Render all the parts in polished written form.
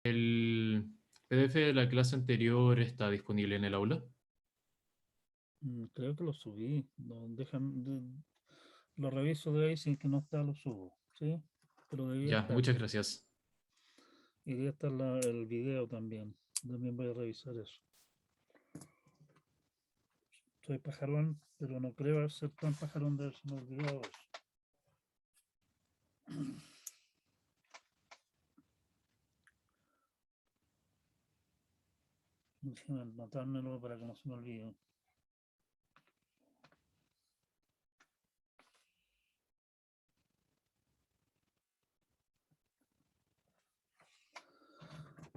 ¿El PDF de la clase anterior está disponible en el aula? Creo que lo subí. Lo reviso de ahí, si es que no está, lo subo. ¿Sí? Pero debía Ya, estar. muchas gracias. Y debía estar el video también. También voy a revisar eso. Soy pajarón, pero no creo ser tan pajarón de haberse me olvidado eso. Déjame anotármelo para que no se me olvide.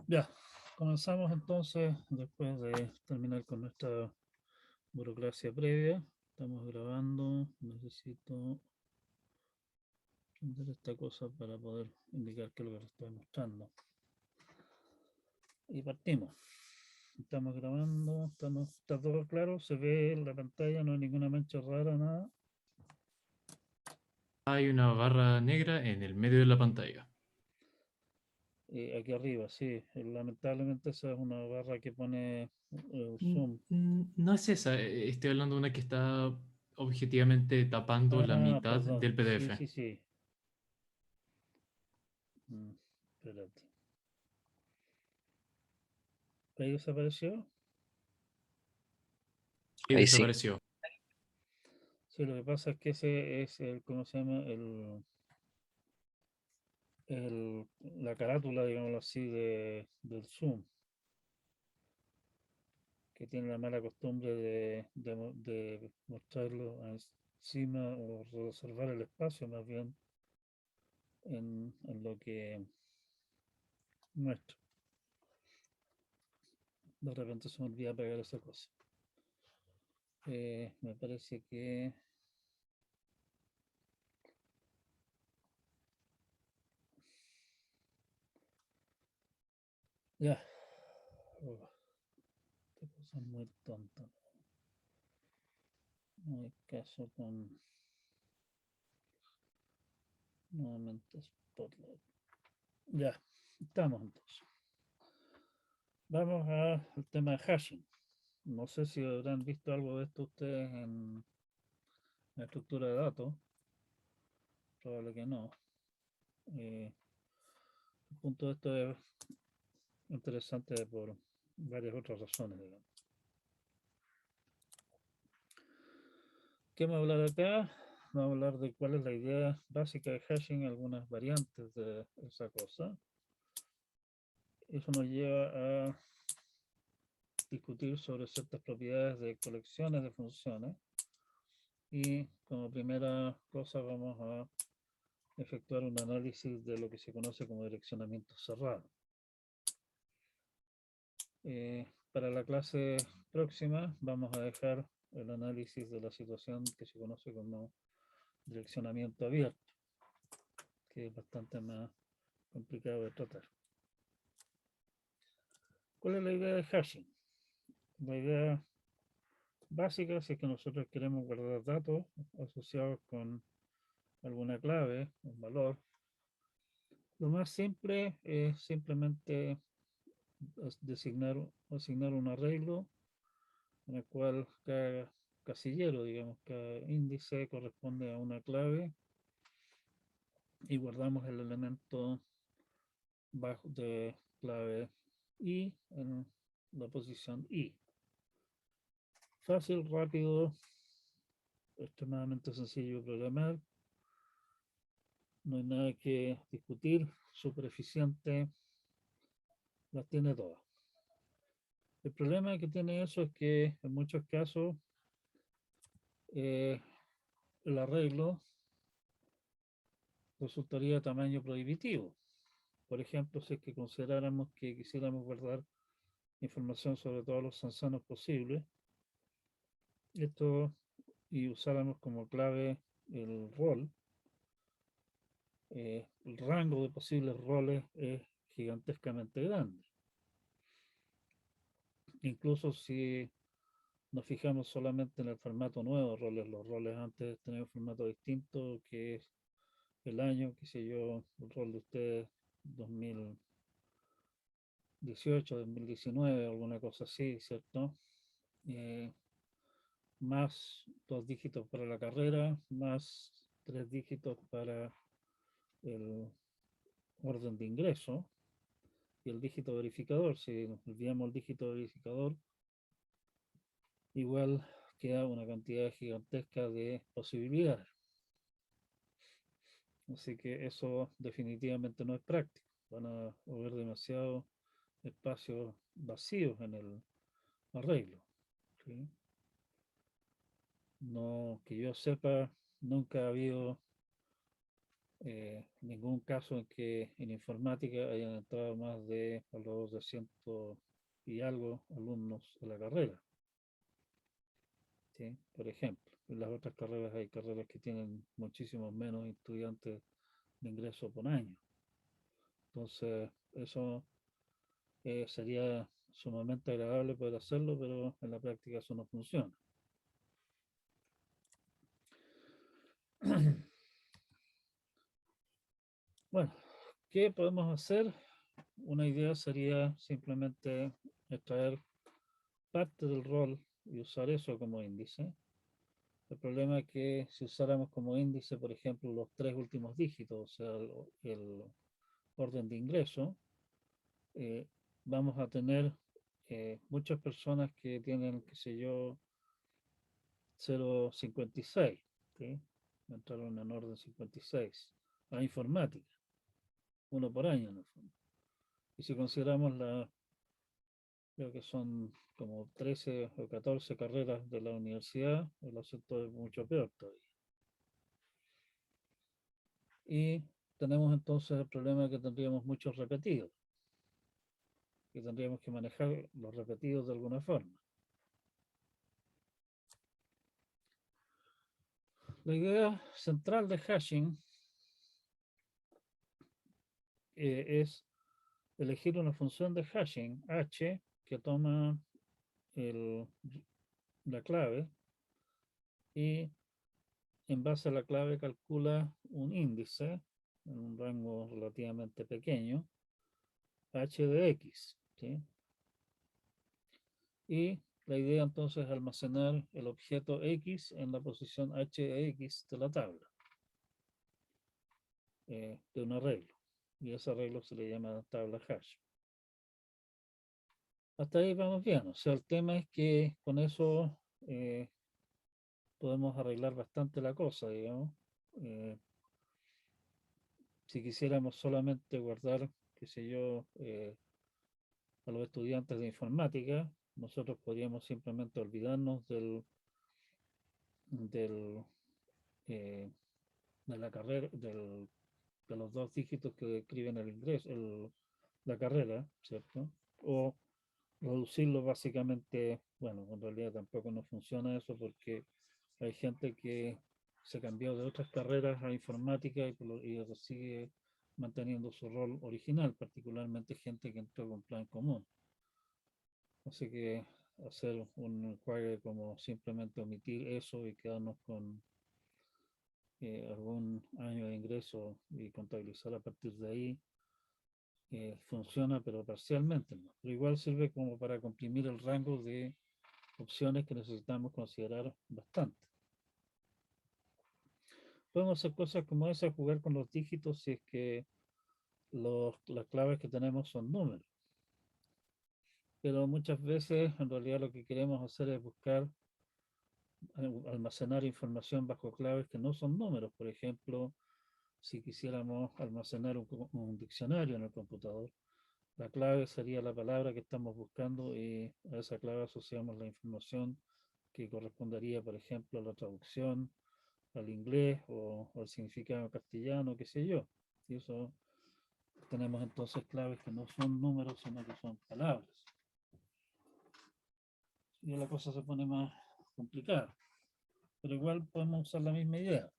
Ya, comenzamos entonces, después de terminar con nuestra burocracia previa. Estamos grabando. Necesito prender esta cosa para poder indicar qué es lo que le estoy mostrando. Y partimos. Estamos grabando, está todo claro, se ve en la pantalla, no hay ninguna mancha rara, nada. Hay una barra negra en el medio de la pantalla. Aquí arriba, sí, lamentablemente esa es una barra que pone zoom. No es esa, estoy hablando de una que está objetivamente tapando la Ah, mitad perdón, del sí, PDF. sí, sí. Espérate. ¿Ahí desapareció? Y Ahí sí. desapareció. Sí, lo que pasa es que ese es el, ¿cómo se llama? La carátula, digámoslo así, del Zoom, que tiene la mala costumbre de mostrarlo encima o reservar el espacio más bien en lo que muestra. De repente se me olvida pegar esa cosa. Me parece que ya. Oh, esta cosa es muy tonta. No hay caso con nuevamente Spotlight. Ya, estamos entonces. Vamos al tema de hashing. No sé si habrán visto algo de esto ustedes en la estructura de datos. Probable que no. El punto de esto es interesante por varias otras razones, digamos. ¿Qué vamos a hablar acá? Vamos a hablar de cuál es la idea básica de hashing, algunas variantes de esa cosa. Eso nos lleva a discutir sobre ciertas propiedades de colecciones de funciones. Y como primera cosa vamos a efectuar un análisis de lo que se conoce como direccionamiento cerrado. Para la clase próxima vamos a dejar el análisis de la situación que se conoce como direccionamiento abierto, que es bastante más complicado de tratar. ¿Cuál es la idea de hashing? La idea básica, si es que nosotros queremos guardar datos asociados con alguna clave, un valor, lo más simple es simplemente asignar un arreglo en el cual cada casillero, digamos, cada índice corresponde a una clave y guardamos el elemento bajo de clave I en la posición I. Fácil, rápido, extremadamente sencillo de programar, no hay nada que discutir, súper eficiente, las tiene todas. El problema que tiene eso es que en muchos casos eh, el arreglo resultaría de tamaño prohibitivo. Por ejemplo, si es que consideráramos que quisiéramos guardar información sobre todos los sensanos posibles, esto y usáramos como clave el rol, el rango de posibles roles es gigantescamente grande. Incluso si nos fijamos solamente en el formato nuevo, roles, los roles antes tenían un formato distinto, que es el año, qué sé yo, el rol de ustedes, 2000, 2018, 2019, alguna cosa así, ¿cierto? Más 2 dígitos para la carrera, más 3 dígitos para el orden de ingreso y el dígito verificador. Si nos olvidamos el dígito verificador, igual queda una cantidad gigantesca de posibilidades. Así que eso definitivamente no es práctico. Van a haber demasiados espacios vacíos en el arreglo, ¿sí? No, que yo sepa, nunca ha habido ningún caso en que en informática hayan entrado más de los 200 y algo alumnos a la carrera, ¿sí? Por ejemplo, en las otras carreras hay carreras que tienen muchísimos menos estudiantes de ingreso por año. Entonces, eso sería sumamente agradable poder hacerlo, pero en la práctica eso no funciona. Bueno, ¿qué podemos hacer? Una idea sería simplemente extraer parte del rol y usar eso como índice. El problema es que si usáramos como índice, por ejemplo, los 3 últimos dígitos, o sea, el orden de ingreso, vamos a tener muchas personas que tienen, qué sé yo, 0,56, ¿sí? Entraron en orden 56 a informática, uno por año en el fondo. Y si consideramos creo que son como 13 o 14 carreras de la universidad, el asunto es mucho peor todavía. Y tenemos entonces el problema de que tendríamos muchos repetidos, que tendríamos que manejar los repetidos de alguna forma. La idea central de hashing es elegir una función de hashing, h, que toma la clave y en base a la clave calcula un índice en un rango relativamente pequeño, h de x, ¿sí? Y la idea entonces es almacenar el objeto x en la posición h de x de la tabla, de un arreglo. Y ese arreglo se le llama tabla hash. Hasta ahí vamos bien. O sea, el tema es que con eso podemos arreglar bastante la cosa, digamos. Si quisiéramos solamente guardar, qué sé yo, a los estudiantes de informática, nosotros podríamos simplemente olvidarnos de la carrera, de los 2 dígitos que describen el ingreso, la carrera, ¿cierto? O reducirlo básicamente, bueno, en realidad tampoco no funciona eso porque hay gente que se cambió de otras carreras a informática y sigue manteniendo su rol original, particularmente gente que entró con plan común. Así que hacer un enjuague como simplemente omitir eso y quedarnos con algún año de ingreso y contabilizar a partir de ahí funciona, pero parcialmente, ¿no? Pero igual sirve como para comprimir el rango de opciones que necesitamos considerar bastante. Podemos hacer cosas como esa, jugar con los dígitos si es que las claves que tenemos son números. Pero muchas veces en realidad lo que queremos hacer es buscar almacenar información bajo claves que no son números. Por ejemplo, si quisiéramos almacenar un diccionario en el computador, la clave sería la palabra que estamos buscando y a esa clave asociamos la información que correspondería, por ejemplo, a la traducción al inglés o al significado castellano, qué sé yo. Y eso tenemos entonces claves que no son números, sino que son palabras. Y la cosa se pone más complicada. Pero igual podemos usar la misma idea.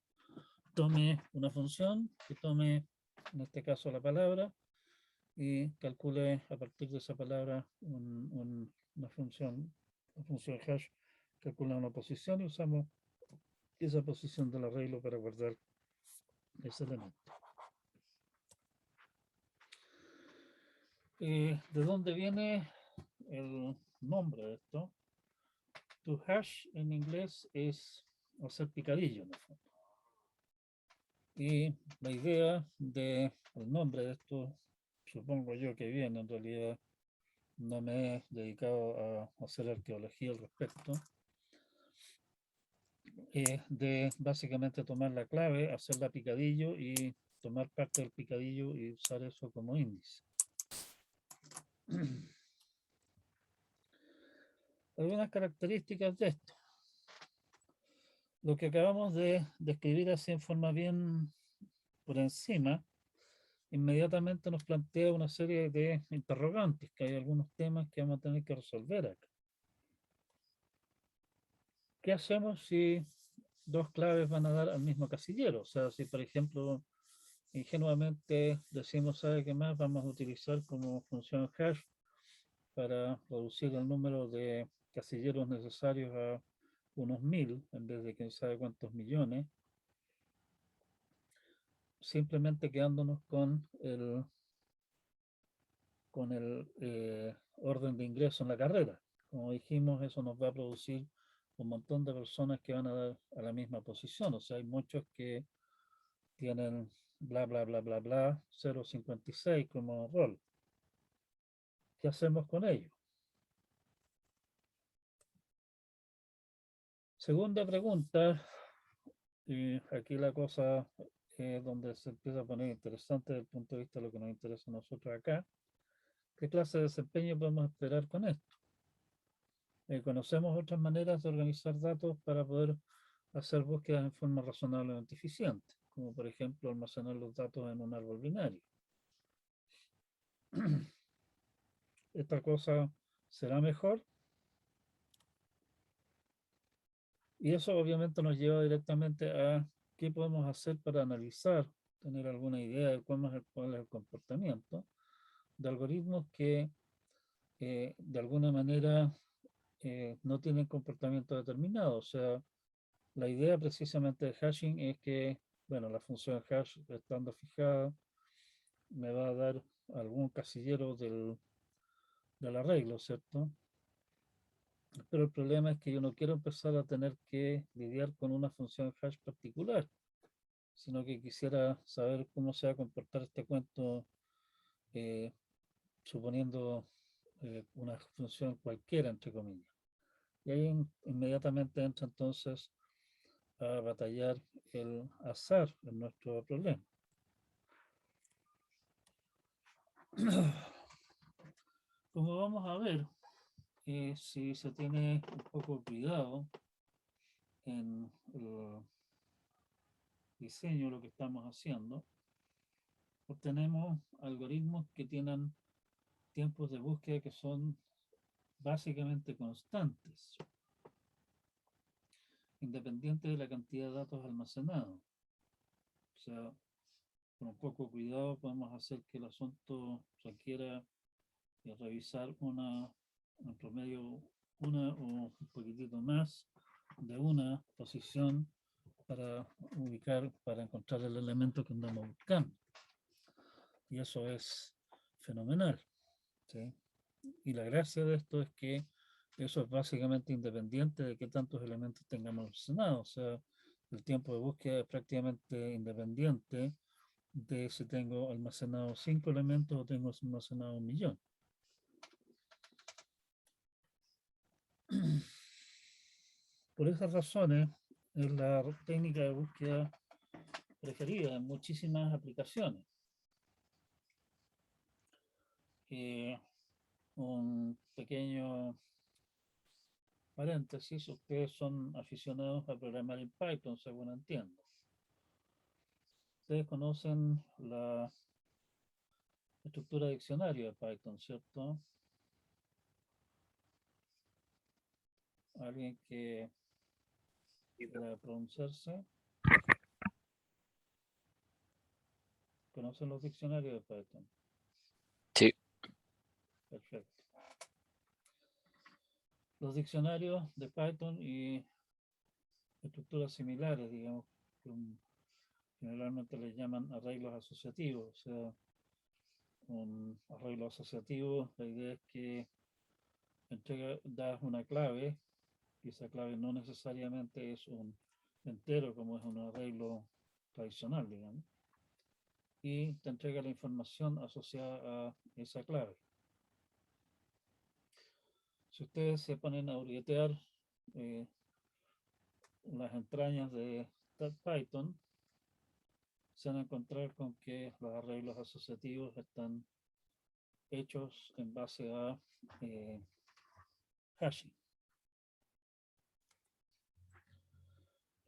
Tome una función que tome, en este caso, la palabra y calcule a partir de esa palabra una función, la función hash calcula una posición y usamos esa posición del arreglo para guardar ese elemento. ¿De dónde viene el nombre de esto? To hash en inglés es hacer picadillo, en el fondo. Y la idea del nombre de esto, supongo yo que viene, en realidad no me he dedicado a hacer arqueología al respecto, de básicamente tomar la clave, hacerla picadillo y tomar parte del picadillo y usar eso como índice. Algunas características de esto. Lo que acabamos de describir así en forma bien por encima, inmediatamente nos plantea una serie de interrogantes, que hay algunos temas que vamos a tener que resolver acá. ¿Qué hacemos si dos claves van a dar al mismo casillero? O sea, si por ejemplo ingenuamente decimos, ¿sabe qué más? Vamos a utilizar como función hash para reducir el número de casilleros necesarios a unos 1000 en vez de quién sabe cuántos millones, simplemente quedándonos con el orden de ingreso en la carrera. Como dijimos, eso nos va a producir un montón de personas que van a dar a la misma posición. O sea, hay muchos que tienen bla, bla, bla, bla, bla, 0,56 como rol. ¿Qué hacemos con ello? Segunda pregunta, y aquí la cosa es donde se empieza a poner interesante desde el punto de vista de lo que nos interesa a nosotros acá. ¿Qué clase de desempeño podemos esperar con esto? Conocemos otras maneras de organizar datos para poder hacer búsquedas en forma razonablemente eficiente, como por ejemplo almacenar los datos en un árbol binario. ¿Esta cosa será mejor? Y eso obviamente nos lleva directamente a qué podemos hacer para analizar, tener alguna idea de cuál es el comportamiento de algoritmos que de alguna manera no tienen comportamiento determinado. O sea, la idea precisamente de hashing es que, bueno, la función hash estando fijada me va a dar algún casillero del arreglo, ¿cierto? Pero el problema es que yo no quiero empezar a tener que lidiar con una función hash particular, sino que quisiera saber cómo se va a comportar este cuento eh, suponiendo una función cualquiera, entre comillas. Y ahí inmediatamente entra entonces a batallar el azar en nuestro problema. Como vamos a ver, si se tiene un poco cuidado en el diseño de lo que estamos haciendo, obtenemos algoritmos que tienen tiempos de búsqueda que son básicamente constantes, independiente de la cantidad de datos almacenados. O sea, con un poco cuidado podemos hacer que el asunto requiera revisar en promedio una o un poquitito más de una posición para ubicar, para encontrar el elemento que andamos buscando. Y eso es fenomenal, ¿sí? Y la gracia de esto es que eso es básicamente independiente de qué tantos elementos tengamos almacenados. O sea, el tiempo de búsqueda es prácticamente independiente de si tengo almacenado 5 elementos o tengo almacenado 1.000.000. Por esas razones, es la técnica de búsqueda preferida en muchísimas aplicaciones. Un pequeño paréntesis, ustedes son aficionados a programar en Python, según entiendo. Ustedes conocen la estructura de diccionario de Python, ¿cierto? ¿Alguien que quiera pronunciarse? ¿Conocen los diccionarios de Python? Sí. Perfecto. Los diccionarios de Python y estructuras similares, digamos, que generalmente les llaman arreglos asociativos, o sea, un arreglo asociativo, la idea es que das una clave, y esa clave no necesariamente es un entero como es un arreglo tradicional, digamos, y te entrega la información asociada a esa clave. Si ustedes se ponen a hurguetear las entrañas de Python, se van a encontrar con que los arreglos asociativos están hechos en base a hashing.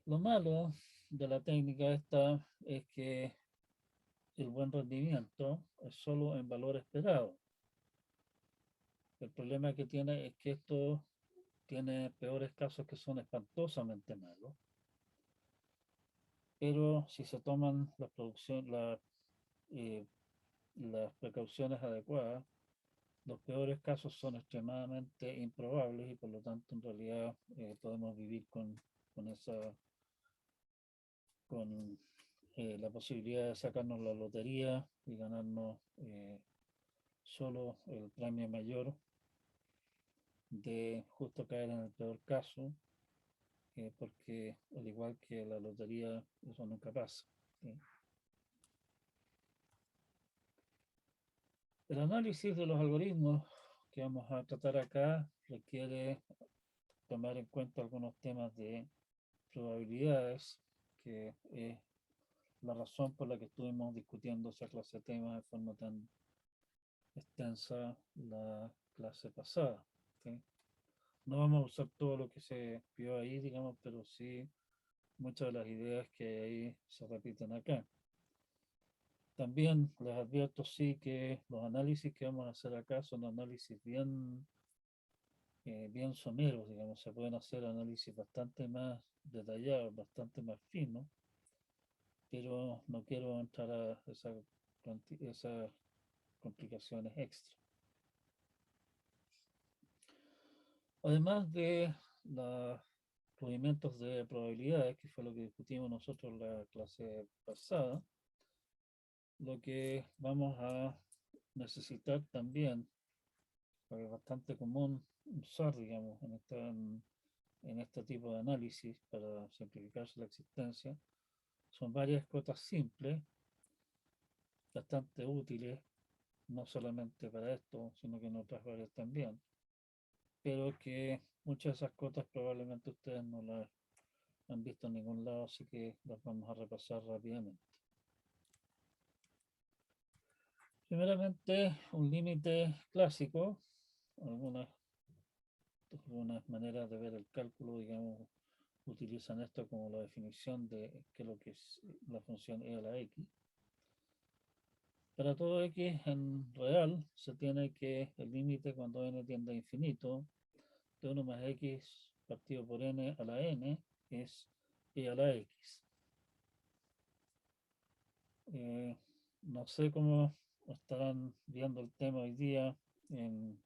Lo malo de la técnica esta es que el buen rendimiento es solo en valor esperado. El problema que tiene es que esto tiene peores casos que son espantosamente malos. Pero si se toman las precauciones adecuadas, los peores casos son extremadamente improbables y por lo tanto en realidad podemos vivir con la posibilidad de sacarnos la lotería y ganarnos solo el premio mayor de justo caer en el peor caso, porque al igual que la lotería, eso nunca pasa. ¿Sí? El análisis de los algoritmos que vamos a tratar acá requiere tomar en cuenta algunos temas de probabilidades, que es la razón por la que estuvimos discutiendo esa clase de temas de forma tan extensa la clase pasada. ¿Sí? No vamos a usar todo lo que se vio ahí, digamos, pero sí muchas de las ideas que ahí se repiten acá. También les advierto sí que los análisis que vamos a hacer acá son análisis bien someros, digamos, se pueden hacer análisis bastante más detallados, bastante más finos, pero no quiero entrar a esas complicaciones extra. Además de los movimientos de probabilidades, que fue lo que discutimos nosotros en la clase pasada, lo que vamos a necesitar también, porque es bastante común usar, digamos, en este tipo de análisis para simplificarse la existencia, son varias cotas simples, bastante útiles, no solamente para esto, sino que en otras áreas también, pero que muchas de esas cotas probablemente ustedes no las han visto en ningún lado, así que las vamos a repasar rápidamente. Primeramente, un límite clásico, algunas maneras de ver el cálculo, digamos, utilizan esto como la definición de qué es lo que es la función e a la x. Para todo x en real se tiene que el límite cuando n tiende a infinito de 1 más x partido por n a la n es e a la x. No sé cómo estarán viendo el tema hoy día en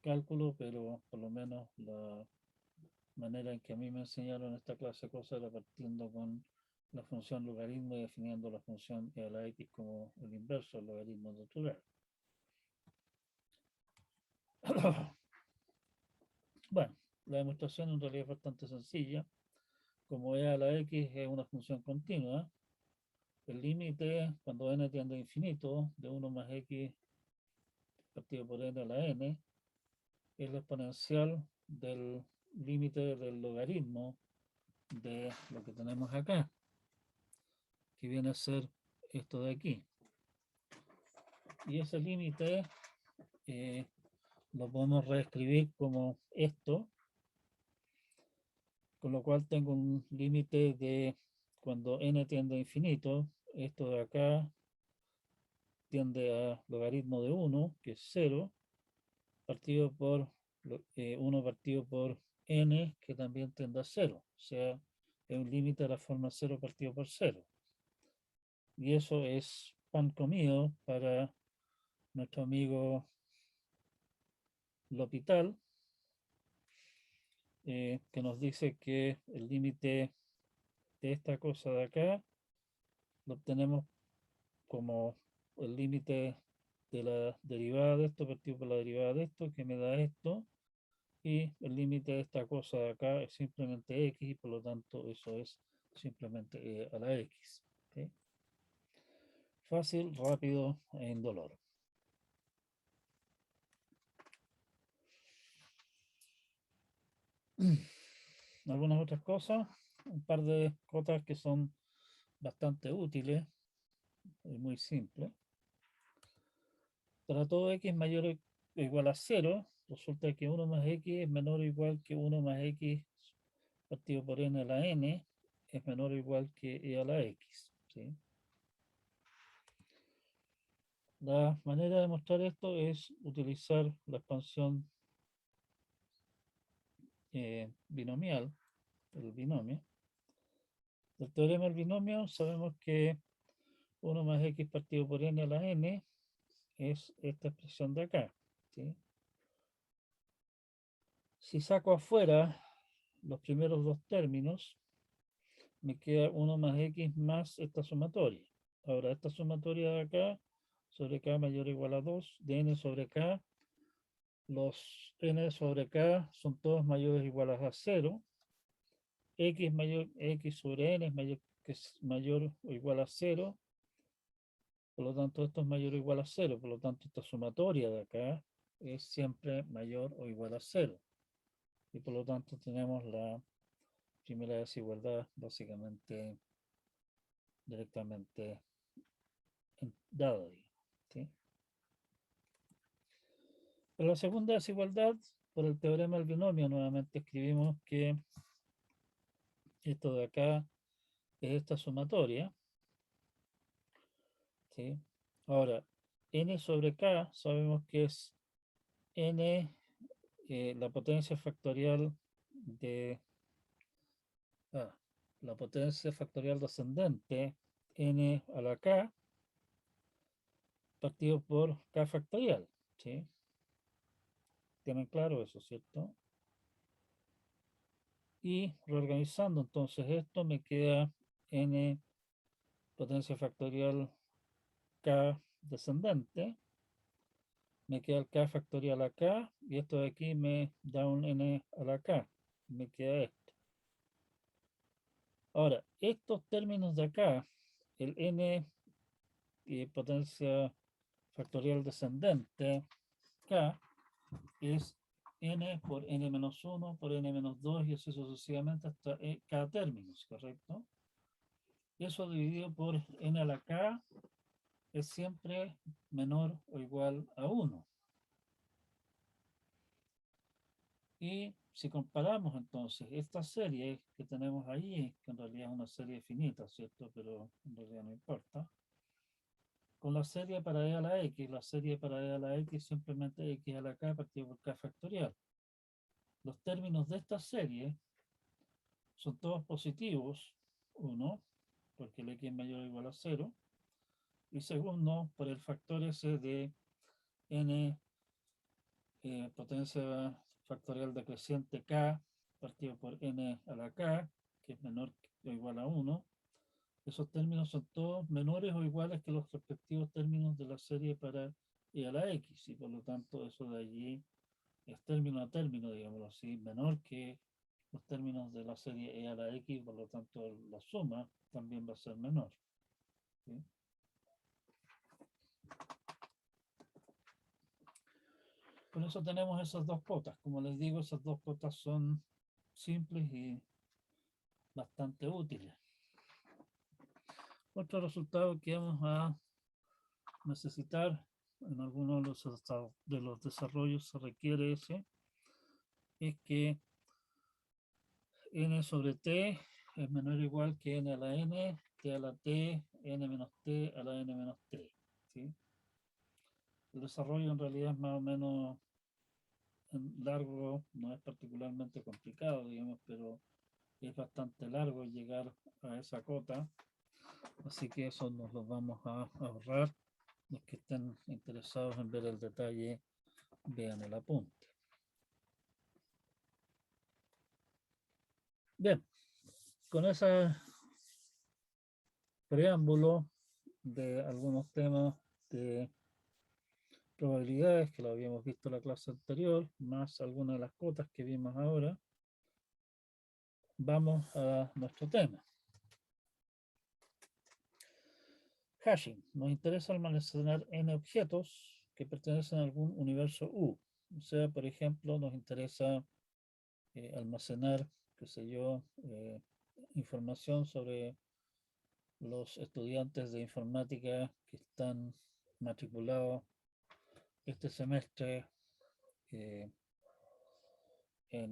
cálculo, pero por lo menos la manera en que a mí me enseñaron esta clase de cosas era partiendo con la función logaritmo y definiendo la función e a la x como el inverso del logaritmo natural. Bueno, la demostración en realidad es bastante sencilla. Como e a la x es una función continua, el límite cuando n tiende a infinito de 1 más x partido por n a la n es la exponencial del límite del logaritmo de lo que tenemos acá, que viene a ser esto de aquí. Y ese límite lo podemos reescribir como esto, con lo cual tengo un límite de cuando n tiende a infinito, esto de acá tiende a logaritmo de 1, que es 0, partido por 1 partido por n, que también tiende a 0. O sea, es un límite de la forma 0 partido por 0. Y eso es pan comido para nuestro amigo L'Hopital, que nos dice que el límite de esta cosa de acá lo obtenemos como el límite de la derivada de esto partido por la derivada de esto, que me da esto, y el límite de esta cosa de acá es simplemente x, y por lo tanto eso es simplemente e a la x. ¿Okay? Fácil, rápido e indoloro. Algunas otras cosas, un par de cosas que son bastante útiles y muy simples. Para todo x mayor o igual a 0, resulta que 1 más x es menor o igual que 1 más x partido por n a la n es menor o igual que e a la x. ¿Sí? La manera de demostrar esto es utilizar la expansión binomial, el binomio. Del teorema del binomio sabemos que 1 más x partido por n a la n es esta expresión de acá. ¿Sí? Si saco afuera los primeros dos términos, me queda 1 más x más esta sumatoria. Ahora, esta sumatoria de acá, sobre k mayor o igual a 2, de n sobre k, los n sobre k son todos mayores o iguales a 0. X mayor, x sobre n es mayor o igual a 0. Por lo tanto, esto es mayor o igual a 0. Por lo tanto, esta sumatoria de acá es siempre mayor o igual a 0. Y por lo tanto, tenemos la primera desigualdad básicamente directamente dada. ¿Sí? Para la segunda desigualdad, por el teorema del binomio, nuevamente escribimos que esto de acá es esta sumatoria. ¿Sí? Ahora, n sobre k sabemos que es n, la potencia factorial de la potencia factorial descendente n a la k partido por k factorial. ¿Sí? ¿Tienen claro eso, cierto? Y reorganizando entonces esto me queda n potencia factorial k descendente, me queda el k factorial acá, y esto de aquí me da un n a la k, me queda esto. Ahora, estos términos de acá, el n potencia factorial descendente k es n por n menos 1 por n menos 2 y así sucesivamente hasta k términos, ¿correcto? Eso dividido por n a la k es siempre menor o igual a 1. Y si comparamos entonces esta serie que tenemos ahí, que en realidad es una serie finita, ¿cierto? Pero en realidad no importa, con la serie para e a la x, la serie para e a la x simplemente x a la k partido por k factorial. Los términos de esta serie son todos positivos, uno, porque el x es mayor o igual a 0, y segundo, por el factor ese de n potencia factorial decreciente k partido por n a la k, que es menor o igual a 1. Esos términos son todos menores o iguales que los respectivos términos de la serie para e a la x, y por lo tanto eso de allí es término a término, digámoslo así, menor que los términos de la serie e a la x, por lo tanto la suma también va a ser menor. ¿Sí? Por eso tenemos esas dos cotas. Como les digo, esas dos cotas son simples y bastante útiles. Otro resultado que vamos a necesitar en algunos de los desarrollos se requiere ese, es que n sobre t es menor o igual que n a la n, t a la t, n menos t a la n menos t. ¿Sí? El desarrollo en realidad es más o menos largo, no es particularmente complicado, digamos, pero es bastante largo llegar a esa cota, así que eso nos lo vamos a ahorrar. Los que estén interesados en ver el detalle, vean el apunte. Bien, con ese preámbulo de algunos temas de probabilidades que lo habíamos visto en la clase anterior, más algunas de las cotas que vimos ahora, vamos a nuestro tema. Hashing. Nos interesa almacenar n objetos que pertenecen a algún universo U. O sea, por ejemplo, nos interesa almacenar, qué sé yo, información sobre los estudiantes de informática que están matriculados este semestre en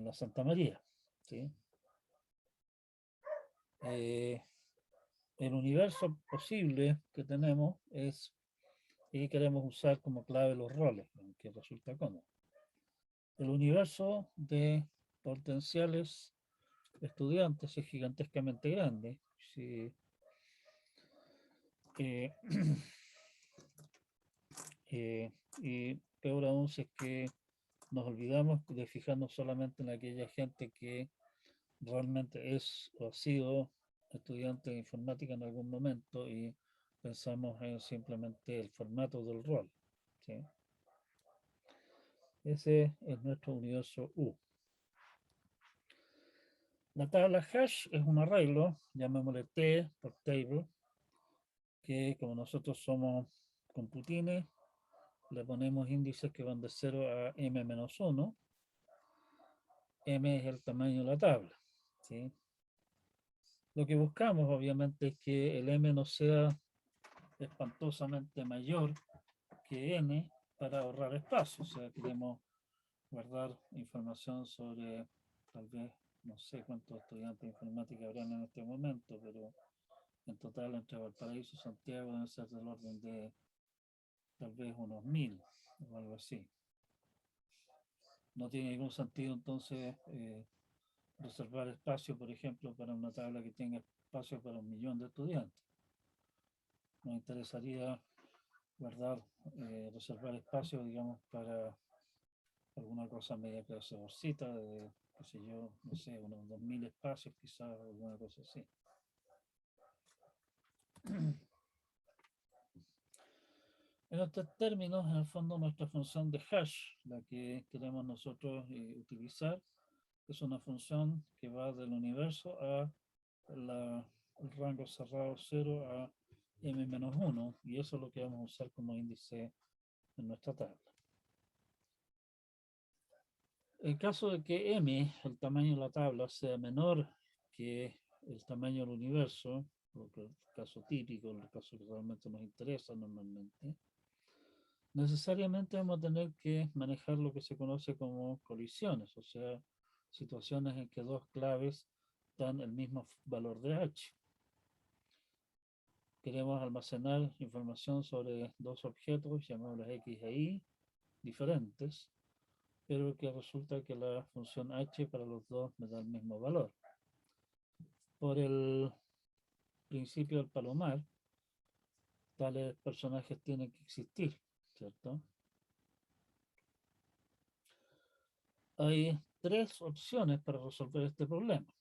la Santa María. ¿Sí? El universo posible que tenemos es y queremos usar como clave los roles, que resulta cómodo. El universo de potenciales estudiantes es gigantescamente grande. Si, y peor aún si es que nos olvidamos de fijarnos solamente en aquella gente que realmente es o ha sido estudiante de informática en algún momento y pensamos en simplemente el formato del rol. ¿Sí? Ese es nuestro universo U. La tabla hash es un arreglo, llamémosle T por table, que como nosotros somos computines, le ponemos índices que van de 0 a m-1. M es el tamaño de la tabla. ¿Sí? Lo que buscamos, obviamente, es que el m no sea espantosamente mayor que n para ahorrar espacio. O sea, queremos guardar información sobre, tal vez, no sé cuántos estudiantes de informática habrán en este momento, pero en total entre Valparaíso y Santiago deben ser del orden de tal vez unos 1000 o algo así. No tiene ningún sentido entonces reservar espacio, por ejemplo, para una tabla que tenga espacio para 1.000.000 de estudiantes. Nos interesaría guardar, reservar espacio, digamos, para alguna cosa media clase bolsita, de, qué sé yo, no sé, unos 2000 espacios quizás, alguna cosa así. En estos términos, en el fondo, nuestra función de hash, la que queremos nosotros utilizar, es una función que va del universo a el rango cerrado 0 a m-1, y eso es lo que vamos a usar como índice en nuestra tabla. En caso de que m, el tamaño de la tabla, sea menor que el tamaño del universo, porque el caso típico, el caso que realmente nos interesa normalmente, necesariamente vamos a tener que manejar lo que se conoce como colisiones, o sea, situaciones en que dos claves dan el mismo valor de h. Queremos almacenar información sobre dos objetos, llamémoslos x e y, diferentes, pero que resulta que la función h para los dos me da el mismo valor. Por el principio del palomar, tales personajes tienen que existir, ¿cierto? Hay tres opciones para resolver este problema.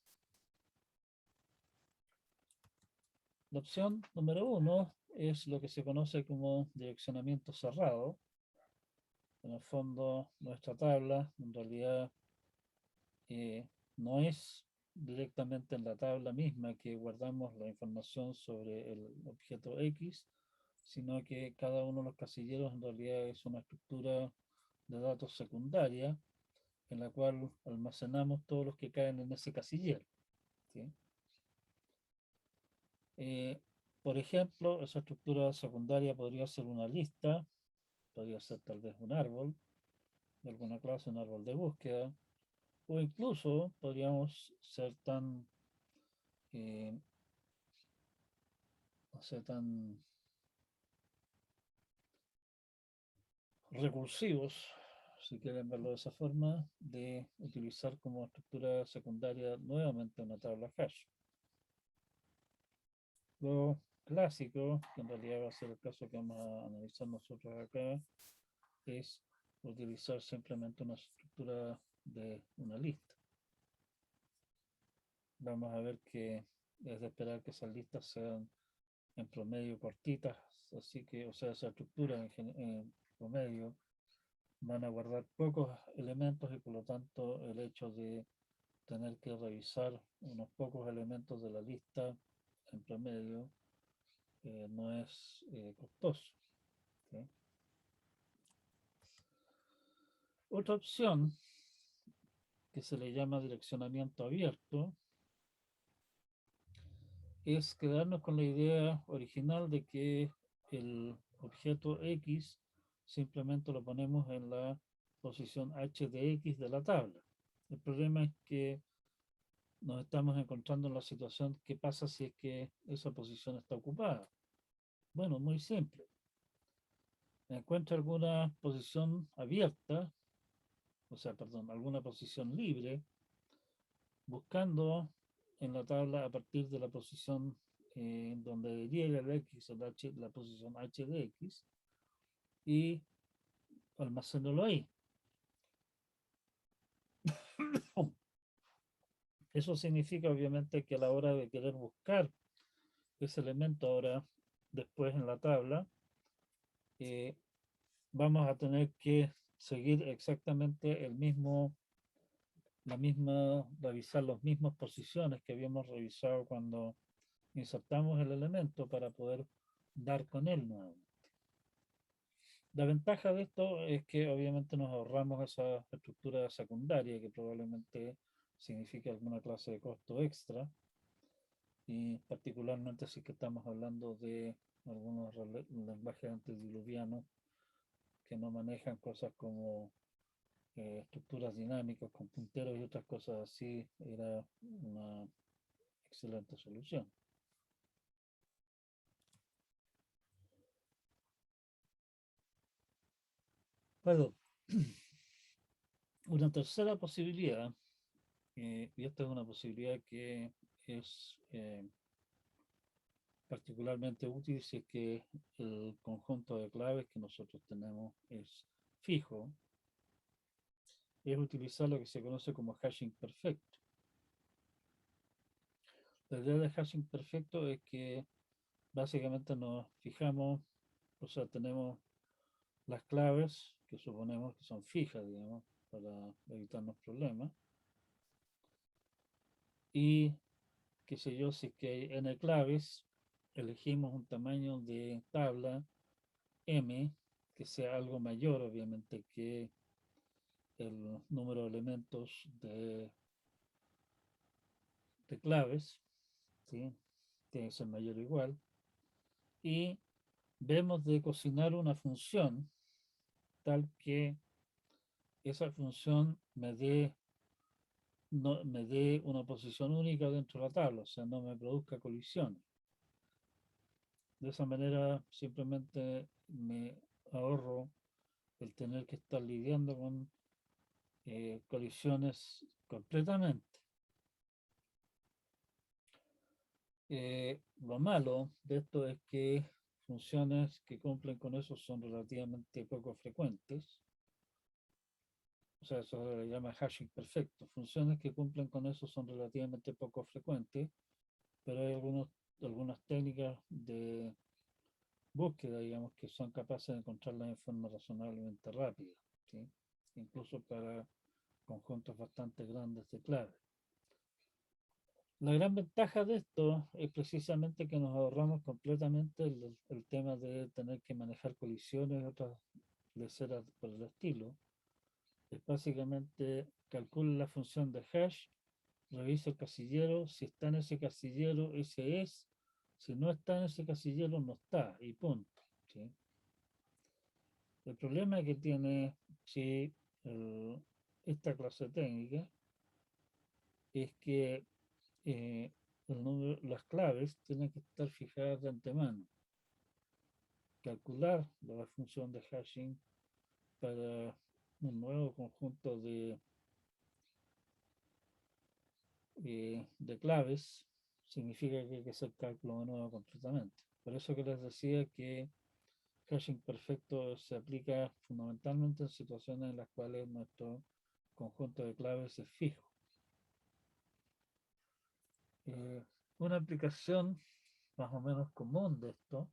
La opción número 1 es lo que se conoce como direccionamiento cerrado. En el fondo, nuestra tabla en realidad no es directamente en la tabla misma que guardamos la información sobre el objeto X, sino que cada uno de los casilleros en realidad es una estructura de datos secundaria en la cual almacenamos todos los que caen en ese casillero. ¿Sí? Por ejemplo, esa estructura secundaria podría ser una lista, podría ser tal vez un árbol de alguna clase, un árbol de búsqueda, o incluso podríamos ser tan, no sé, tan recursivos, si quieren verlo de esa forma, de utilizar como estructura secundaria nuevamente una tabla hash. Lo clásico, que en realidad va a ser el caso que vamos a analizar nosotros acá, es utilizar simplemente una estructura de una lista. Vamos a ver que es de esperar que esas listas sean en promedio cortitas, así que, o sea, esa estructura promedio, van a guardar pocos elementos y por lo tanto el hecho de tener que revisar unos pocos elementos de la lista en promedio no es costoso. ¿Sí? Otra opción que se le llama direccionamiento abierto es quedarnos con la idea original de que el objeto X simplemente lo ponemos en la posición H de X de la tabla. El problema es que nos estamos encontrando en la situación, ¿qué pasa si es que esa posición está ocupada? Bueno, muy simple. Encuentra alguna posición abierta, o sea, perdón, alguna posición libre, buscando en la tabla a partir de la posición donde debería ir el X, el H, la posición H de X, y almacénalo ahí. Eso significa obviamente que a la hora de querer buscar ese elemento ahora después en la tabla, eh, vamos a tener que seguir exactamente revisar las mismas posiciones que habíamos revisado cuando insertamos el elemento para poder dar con él nuevamente. La ventaja de esto es que obviamente nos ahorramos esa estructura secundaria que probablemente signifique alguna clase de costo extra, y particularmente si que estamos hablando de algunos lenguajes antediluvianos que no manejan cosas como estructuras dinámicas con punteros y otras cosas así, era una excelente solución. Bueno, una tercera posibilidad, y esta es una posibilidad que es particularmente útil si es que el conjunto de claves que nosotros tenemos es fijo, es utilizar lo que se conoce como hashing perfecto. La idea de hashing perfecto es que básicamente nos fijamos, o sea, tenemos las claves que suponemos que son fijas, digamos, para evitarnos problemas. Y, qué sé yo, si es que hay n claves, elegimos un tamaño de tabla m que sea algo mayor, obviamente, que el número de elementos de claves, ¿sí? Tiene que ser mayor o igual. Y vemos de cocinar una función tal que esa función me dé una posición única dentro de la tabla, o sea, no me produzca colisiones. De esa manera simplemente me ahorro el tener que estar lidiando con colisiones completamente. Lo malo de esto es que funciones que cumplen con eso son relativamente poco frecuentes. O sea, eso se le llama hashing perfecto. Funciones que cumplen con eso son relativamente poco frecuentes, pero hay algunas técnicas de búsqueda, digamos, que son capaces de encontrarlas en forma razonablemente rápida, ¿sí? Incluso para conjuntos bastante grandes de claves. La gran ventaja de esto es precisamente que nos ahorramos completamente el tema de tener que manejar colisiones y otras leceras por el estilo. Es básicamente calcula la función de hash, revisa el casillero, si está en ese casillero, ese es, si no está en ese casillero, no está, y punto. ¿Sí? El problema que tiene si esta clase técnica es que las claves tienen que estar fijadas de antemano. Calcular la función de hashing para un nuevo conjunto de claves significa que hay que hacer cálculo de nuevo completamente. Por eso que les decía que hashing perfecto se aplica fundamentalmente en situaciones en las cuales nuestro conjunto de claves es fijo. Una aplicación más o menos común de esto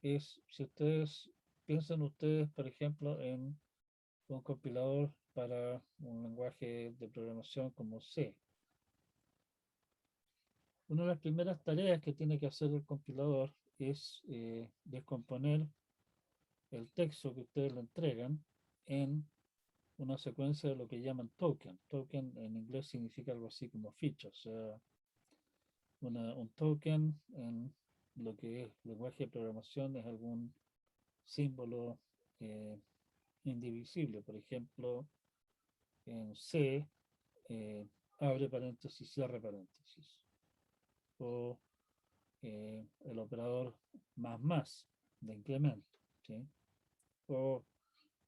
es si ustedes piensen ustedes, por ejemplo, en un compilador para un lenguaje de programación como C. Una de las primeras tareas que tiene que hacer el compilador es descomponer el texto que ustedes le entregan en una secuencia de lo que llaman token. Token en inglés significa algo así como ficha, o sea, un token en lo que es lenguaje de programación es algún símbolo eh, indivisible. Por ejemplo, en C, abre paréntesis, cierre paréntesis. O el operador más de incremento, ¿sí? O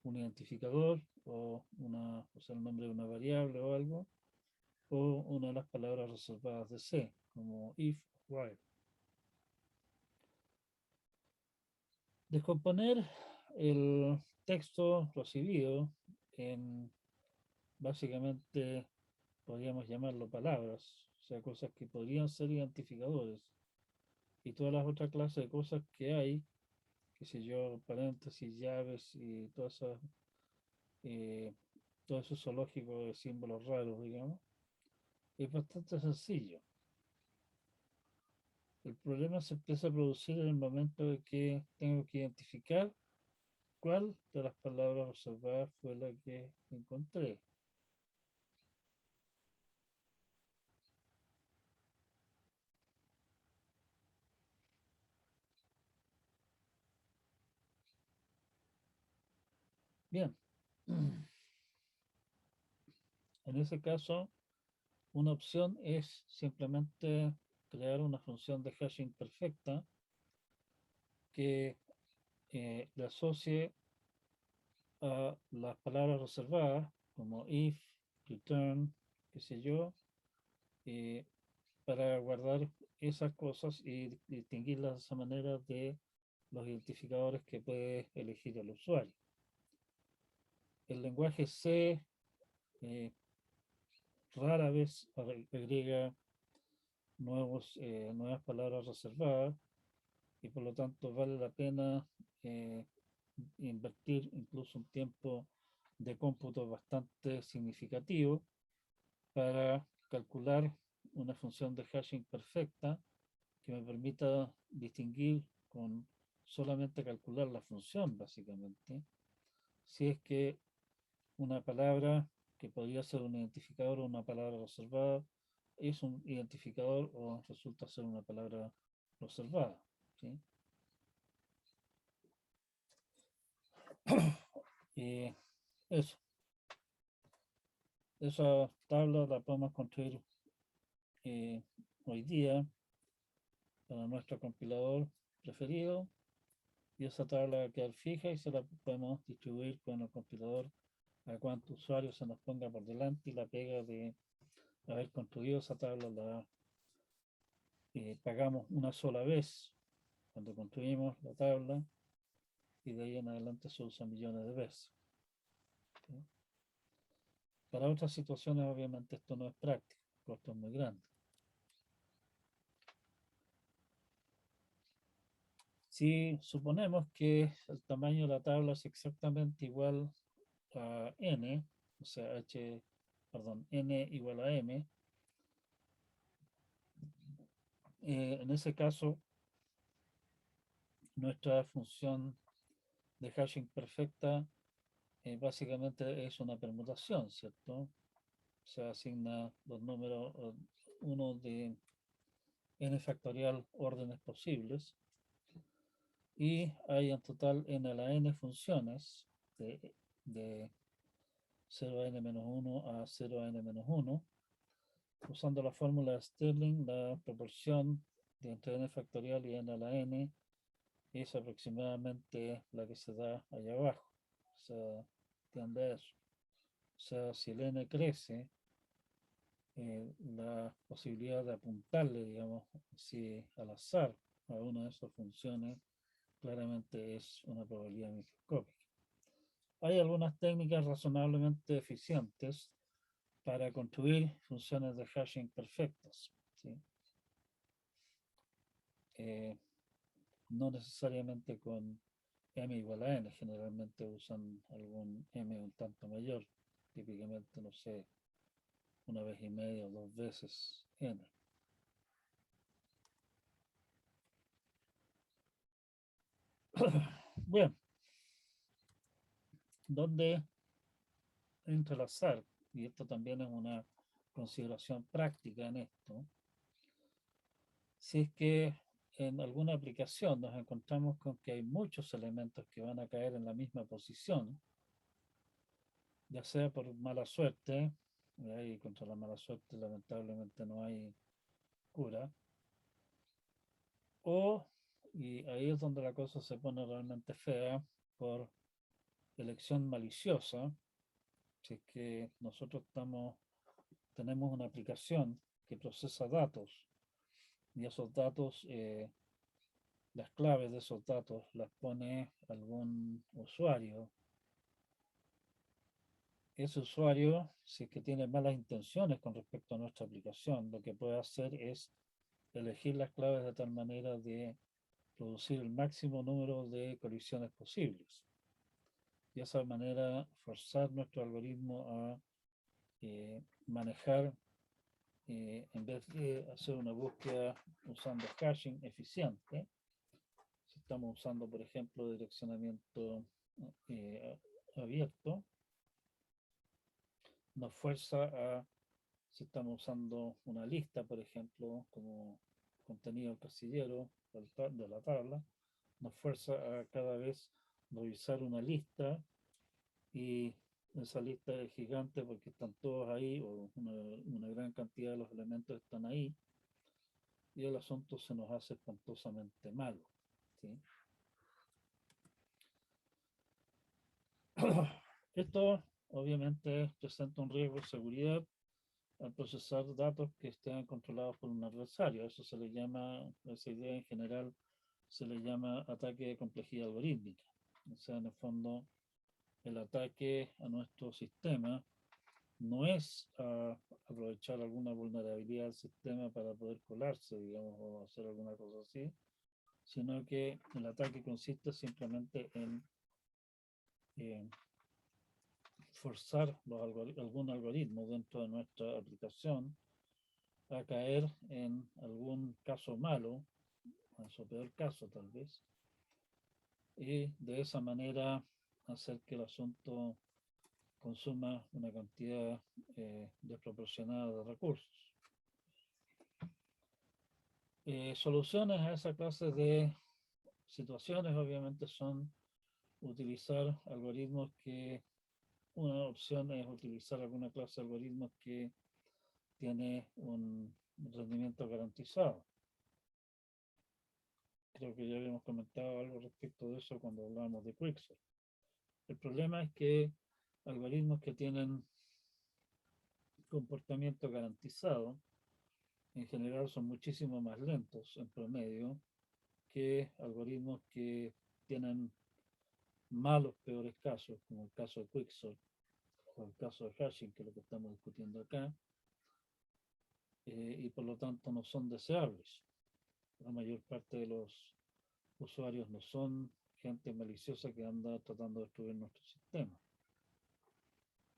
un identificador, o sea, el nombre de una variable o algo, o una de las palabras reservadas de C, como if, while. Descomponer el texto recibido en básicamente podríamos llamarlo palabras, o sea, cosas que podrían ser identificadores, y todas las otras clases de cosas que hay, qué sé yo, paréntesis, llaves y eh, todo eso zoológico de símbolos raros, digamos, es bastante sencillo. El problema se empieza a producir en el momento de que tengo que identificar cuál de las palabras observadas fue la que encontré. Bien, en ese caso, una opción es simplemente crear una función de hashing perfecta que le asocie a las palabras reservadas, como if, return, qué sé yo, eh, para guardar esas cosas y distinguirlas de esa manera de los identificadores que puede elegir el usuario. El lenguaje C rara vez agrega nuevas palabras reservadas y por lo tanto vale la pena eh, invertir incluso un tiempo de cómputo bastante significativo para calcular una función de hashing perfecta que me permita distinguir con solamente calcular la función, básicamente, si es que una palabra que podría ser un identificador o una palabra reservada es un identificador o resulta ser una palabra reservada, ¿sí? Eso, esa tabla la podemos construir hoy día para nuestro compilador preferido y esa tabla va a quedar fija y se la podemos distribuir con el compilador a cuántos usuarios se nos ponga por delante y la pega de haber construido esa tabla la pagamos una sola vez cuando construimos la tabla y de ahí en adelante se usa millones de veces. ¿Sí? Para otras situaciones obviamente esto no es práctico, el costo es muy grande. Si suponemos que el tamaño de la tabla es exactamente igual a n, o sea, n igual a m, en ese caso nuestra función de hashing perfecta básicamente es una permutación, ¿cierto? Se asigna los números, uno de n factorial órdenes posibles y hay en total n a la n funciones de 0 a n-1 a 0 a n-1. Usando la fórmula de Stirling, la proporción de entre n factorial y n a la n es aproximadamente la que se da allá abajo. O sea, tiende a eso. O sea, si el n crece, la posibilidad de apuntarle, digamos, si al azar a una de esas funciones, claramente es una probabilidad microscópica. Hay algunas técnicas razonablemente eficientes para construir funciones de hashing perfectas, ¿sí? No necesariamente con m igual a n. Generalmente usan algún m un tanto mayor, típicamente, no sé, una vez y media o dos veces n. Bien, ¿dónde entra el azar? Y esto también es una consideración práctica en esto. Si es que en alguna aplicación nos encontramos con que hay muchos elementos que van a caer en la misma posición, ya sea por mala suerte, y contra la mala suerte lamentablemente no hay cura, o, y ahí es donde la cosa se pone realmente fea, por elección maliciosa. Si es que nosotros tenemos una aplicación que procesa datos, y esos datos, las claves de esos datos las pone algún usuario. Ese usuario, si es que tiene malas intenciones con respecto a nuestra aplicación, lo que puede hacer es elegir las claves de tal manera de producir el máximo número de colisiones posibles. Y de esa manera forzar nuestro algoritmo a manejar, en vez de hacer una búsqueda usando hashing eficiente, si estamos usando, por ejemplo, direccionamiento abierto, nos fuerza a, si estamos usando una lista, por ejemplo, como contenido casillero de la tabla, nos fuerza a cada vez revisar una lista, y esa lista es gigante porque están todos ahí, o una gran cantidad de los elementos están ahí, y el asunto se nos hace espantosamente malo, ¿sí? Esto obviamente presenta un riesgo de seguridad al procesar datos que estén controlados por un adversario. Eso se le llama, esa idea en general se le llama ataque de complejidad algorítmica. O sea, en el fondo, el ataque a nuestro sistema no es aprovechar alguna vulnerabilidad del sistema para poder colarse, digamos, o hacer alguna cosa así, sino que el ataque consiste simplemente en forzar algún algoritmo dentro de nuestra aplicación a caer en algún caso malo, en su peor caso tal vez, y de esa manera hacer que el asunto consuma una cantidad desproporcionada de recursos. Soluciones a esa clase de situaciones obviamente son utilizar algoritmos que, una opción es utilizar alguna clase de algoritmos que tiene un rendimiento garantizado. Creo que ya habíamos comentado algo respecto de eso cuando hablábamos de Quicksort. El problema es que algoritmos que tienen comportamiento garantizado en general son muchísimo más lentos en promedio que algoritmos que tienen malos peores casos, como el caso de Quicksort o el caso de hashing, que es lo que estamos discutiendo acá, y por lo tanto no son deseables. La mayor parte de los usuarios no son gente maliciosa que anda tratando de destruir nuestro sistema.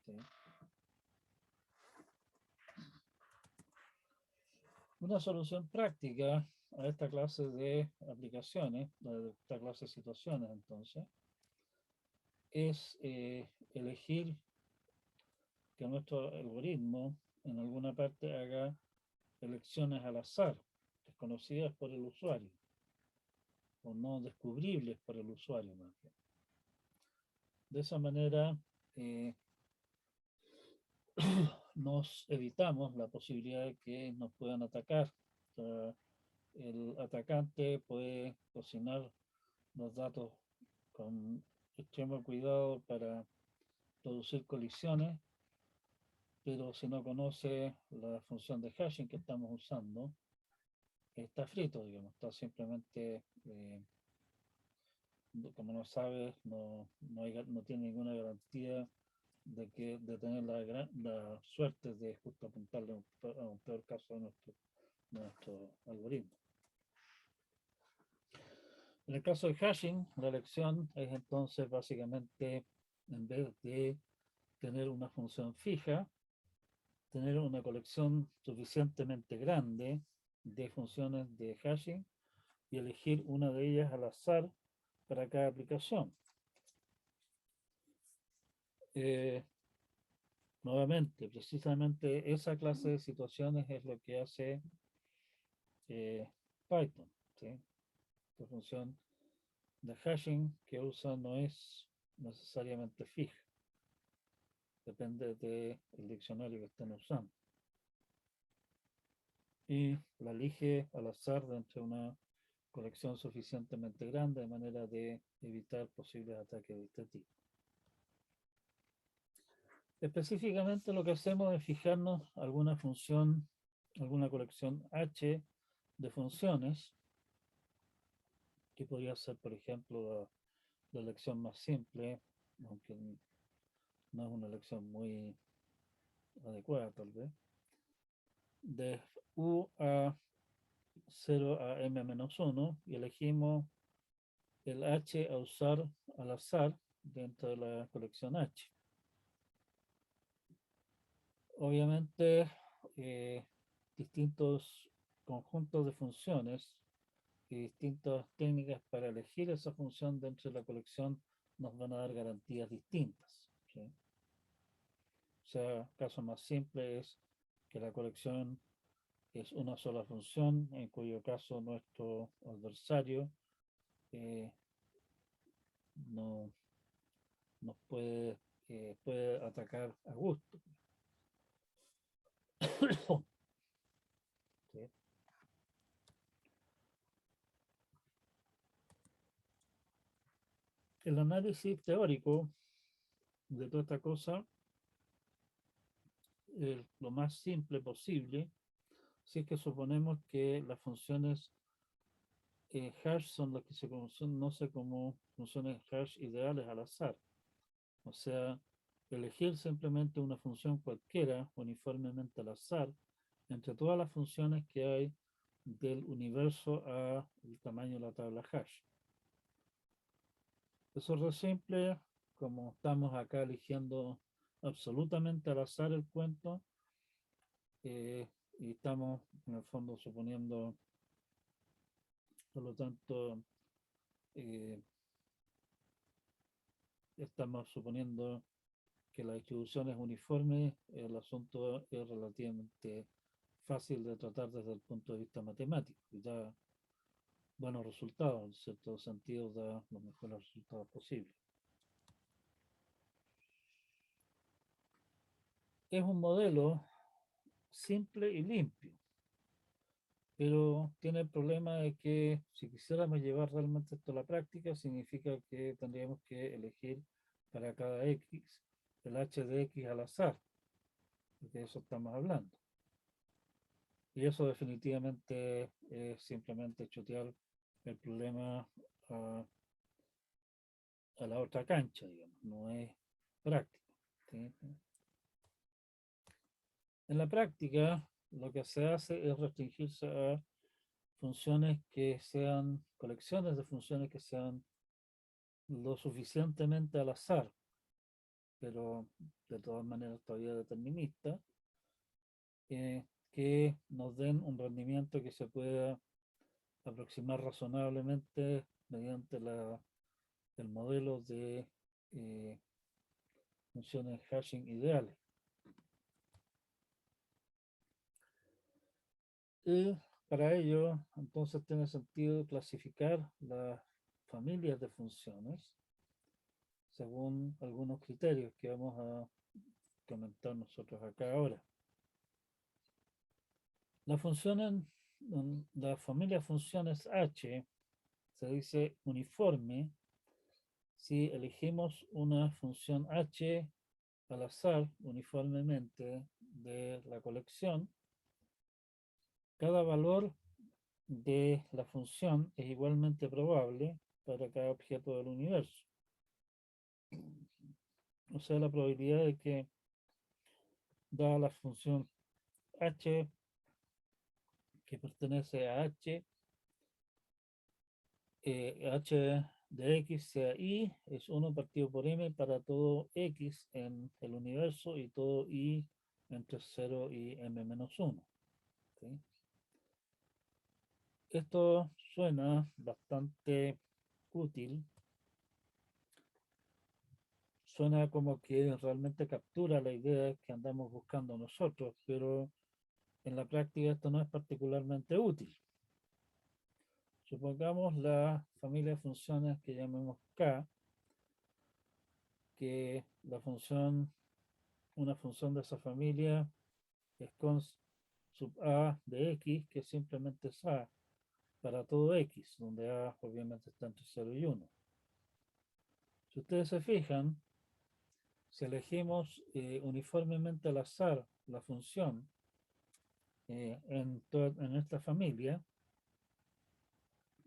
¿Sí? Una solución práctica a esta clase de aplicaciones, a esta clase de situaciones, entonces, es elegir que nuestro algoritmo en alguna parte haga elecciones al azar, desconocidas por el usuario, o no descubribles por el usuario más bien. De esa manera nos evitamos la posibilidad de que nos puedan atacar. O sea, el atacante puede cocinar los datos con extremo cuidado para producir colisiones, pero si no conoce la función de hashing que estamos usando, está frito, digamos, está simplemente, como no sabes, no tiene ninguna garantía de tener la suerte de justo apuntarle a un peor caso de nuestro algoritmo. En el caso de hashing, la elección es entonces básicamente, en vez de tener una función fija, tener una colección suficientemente grande de funciones de hashing y elegir una de ellas al azar para cada aplicación. Eh, Nuevamente, precisamente esa clase de situaciones es lo que hace Python. ¿Sí? La función de hashing que usa no es necesariamente fija, depende del diccionario que estén usando. Y la elige al azar dentro de una colección suficientemente grande de manera de evitar posibles ataques de este tipo. Específicamente lo que hacemos es fijarnos alguna función, alguna colección H de funciones, que podría ser, por ejemplo, la elección más simple, aunque no es una elección muy adecuada tal vez, de U a 0 a m-1 y elegimos el H a usar al azar dentro de la colección H. Obviamente, distintos conjuntos de funciones y distintas técnicas para elegir esa función dentro de la colección nos van a dar garantías distintas. ¿Sí? O sea, caso más simple es que la colección es una sola función, en cuyo caso nuestro adversario eh, no nos puede atacar a gusto. ¿Sí? El análisis teórico de toda esta cosa es lo más simple posible si es que suponemos que las funciones hash son las que se conocen como funciones hash ideales al azar. O sea, elegir simplemente una función cualquiera uniformemente al azar entre todas las funciones que hay del universo a el tamaño de la tabla hash. Eso es re simple, como estamos acá eligiendo absolutamente al azar el cuento, y estamos en el fondo suponiendo, por lo tanto, eh, estamos suponiendo que la distribución es uniforme, el asunto es relativamente fácil de tratar desde el punto de vista matemático y da buenos resultados, en cierto sentido da los mejores resultados posibles. Es un modelo simple y limpio, pero tiene el problema de que si quisiéramos llevar realmente esto a la práctica, significa que tendríamos que elegir para cada X el H de X al azar, de eso estamos hablando. Y eso definitivamente es simplemente chutear el problema a la otra cancha, digamos, no es práctico. ¿Sí? En la práctica, lo que se hace es restringirse a funciones que sean, colecciones de funciones que sean lo suficientemente al azar, pero de todas maneras todavía determinista, que nos den un rendimiento que se pueda aproximar razonablemente mediante el modelo de funciones hashing ideales. Y para ello, entonces tiene sentido clasificar las familias de funciones según algunos criterios que vamos a comentar nosotros acá ahora. La función la familia de funciones H se dice uniforme si elegimos una función H al azar uniformemente de la colección. Cada valor de la función es igualmente probable para cada objeto del universo. O sea, la probabilidad de que, dada la función H que pertenece a H, h de x sea i es 1 partido por m para todo x en el universo y todo i entre 0 y m menos 1. ¿Sí? Esto suena bastante útil, suena como que realmente captura la idea que andamos buscando nosotros, pero en la práctica esto no es particularmente útil. Supongamos la familia de funciones que llamemos K, que la función, una función de esa familia es con sub A de X, que simplemente es A para todo X, donde A obviamente está entre 0 y 1. Si ustedes se fijan, si elegimos uniformemente al azar la función en esta familia,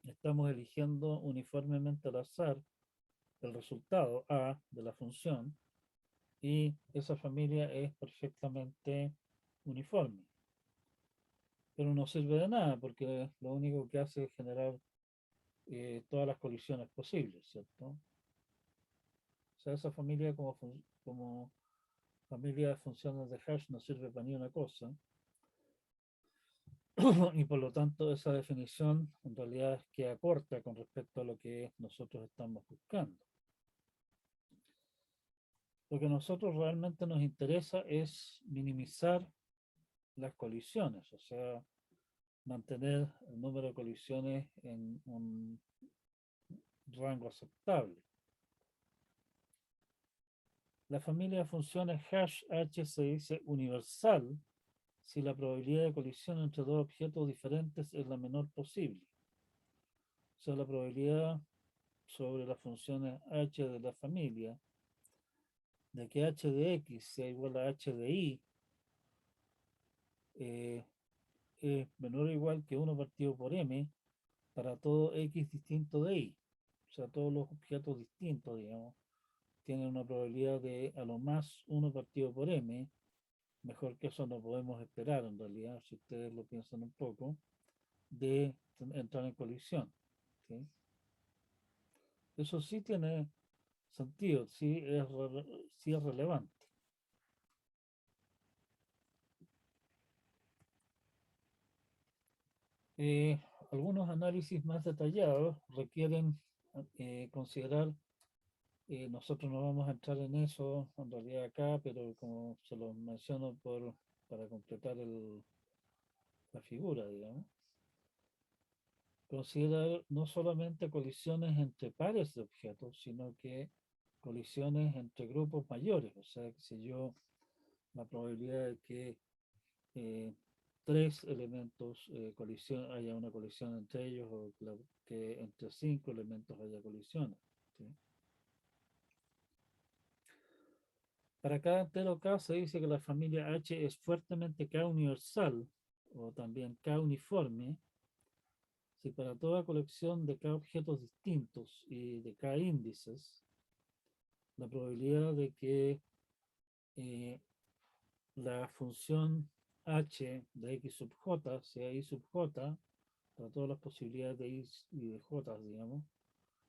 estamos eligiendo uniformemente al azar el resultado A de la función y esa familia es perfectamente uniforme. Pero no sirve de nada porque lo único que hace es generar todas las colisiones posibles, ¿cierto? O sea, esa familia como familia de funciones de hash no sirve para ni una cosa y por lo tanto esa definición en realidad queda corta con respecto a lo que nosotros estamos buscando. Lo que a nosotros realmente nos interesa es minimizar las colisiones, o sea, mantener el número de colisiones en un rango aceptable. La familia de funciones hash h se dice universal si la probabilidad de colisión entre dos objetos diferentes es la menor posible. O sea, la probabilidad sobre las funciones h de la familia de que h de x sea igual a h de y es menor o igual que 1 partido por m para todo x distinto de y. O sea, todos los objetos distintos, digamos, tienen una probabilidad de a lo más 1 partido por m. Mejor que eso no podemos esperar en realidad, si ustedes lo piensan un poco, de entrar en colisión. ¿Sí? Eso sí tiene sentido, sí es relevante. Algunos análisis más detallados requieren considerar, nosotros no vamos a entrar en eso en realidad acá, pero como se lo menciono para completar la figura, digamos, considerar no solamente colisiones entre pares de objetos, sino que colisiones entre grupos mayores, o sea, que si yo, la probabilidad de que tres elementos haya una colisión entre ellos o que entre 5 elementos haya colisiones. ¿Sí? Para cada entero K se dice que la familia H es fuertemente K universal o también K uniforme si para toda colección de K objetos distintos y de K índices la probabilidad de que la función h de x sub j sea i sub j para todas las posibilidades de i y de j, digamos,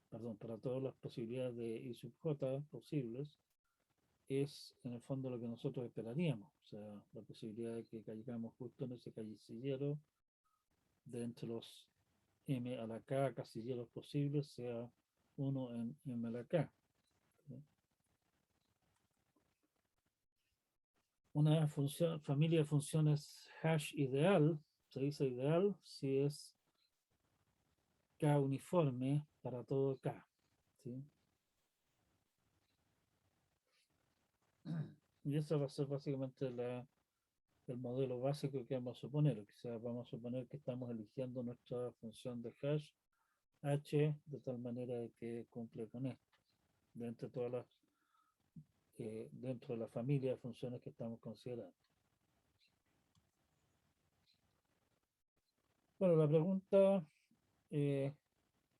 perdón, para todas las posibilidades de i sub j posibles, es en el fondo lo que nosotros esperaríamos, o sea, la posibilidad de que caigamos justo en ese casillero de entre los m a la k casilleros posibles sea 1 en m a la k. ¿Sí? Una familia de funciones hash ideal, se dice ideal si es K uniforme para todo K. ¿Sí? Y eso va a ser básicamente el modelo básico que vamos a suponer. O sea, vamos a suponer que estamos eligiendo nuestra función de hash h de tal manera de que cumple con esto, dentro de todas las, dentro de la familia de funciones que estamos considerando. Bueno, la pregunta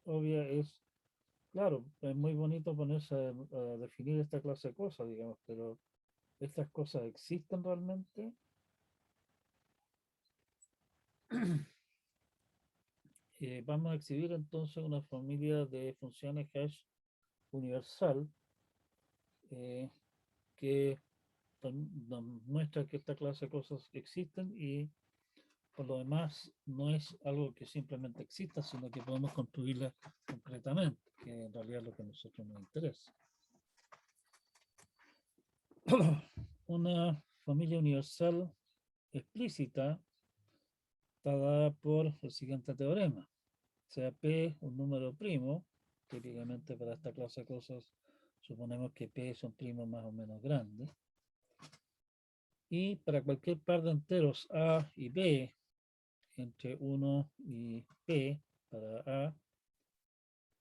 obvia es, claro, es muy bonito ponerse a definir esta clase de cosas, digamos, pero ¿estas cosas existen realmente? vamos a exhibir entonces una familia de funciones hash universal que nos muestra que esta clase de cosas existen y por lo demás no es algo que simplemente exista, sino que podemos construirla concretamente, que en realidad es lo que a nosotros nos interesa. Una familia universal explícita está dada por el siguiente teorema. Sea P un número primo, típicamente para esta clase de cosas suponemos que P son primos más o menos grandes. Y para cualquier par de enteros A y B, entre 1 y P para A,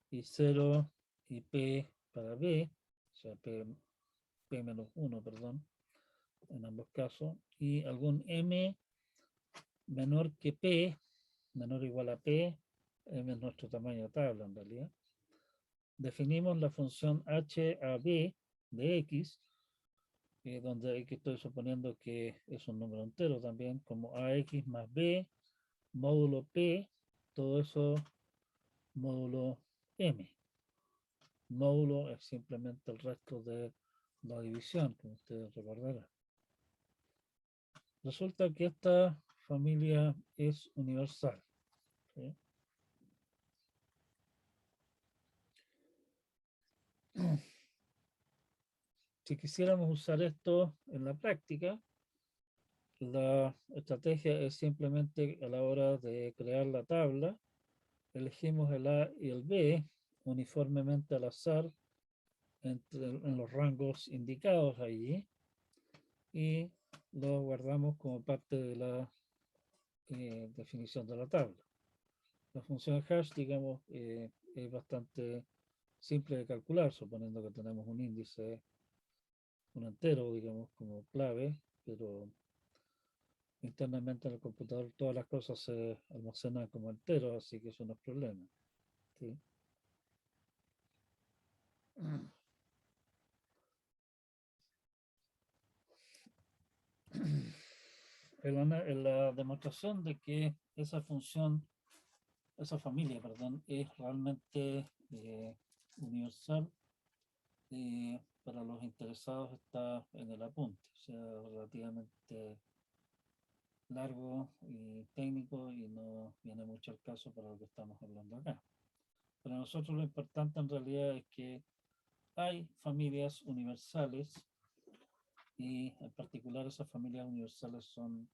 y 0 y P para B, o sea, P menos 1, perdón, en ambos casos, y algún M menor que P, menor o igual a P, M es nuestro tamaño de tabla en realidad, definimos la función HAB de X, donde aquí estoy suponiendo que es un número entero también, como AX más B, módulo P, todo eso módulo M. Módulo es simplemente el resto de la división, como ustedes recordarán. Resulta que esta familia es universal. ¿Sí? Si quisiéramos usar esto en la práctica, la estrategia es simplemente a la hora de crear la tabla, elegimos el A y el B uniformemente al azar en los rangos indicados allí y lo guardamos como parte de la definición de la tabla. La función hash, digamos, es bastante simple de calcular, suponiendo que tenemos un índice, un entero, digamos, como clave, pero internamente en el computador todas las cosas se almacenan como enteros, así que eso no es problema. ¿Sí? En la demostración de que esa función, esa familia, perdón, es realmente universal, para los interesados está en el apunte, o sea, relativamente largo y técnico y no viene mucho al caso para lo que estamos hablando acá. Para nosotros lo importante en realidad es que hay familias universales y en particular esas familias universales son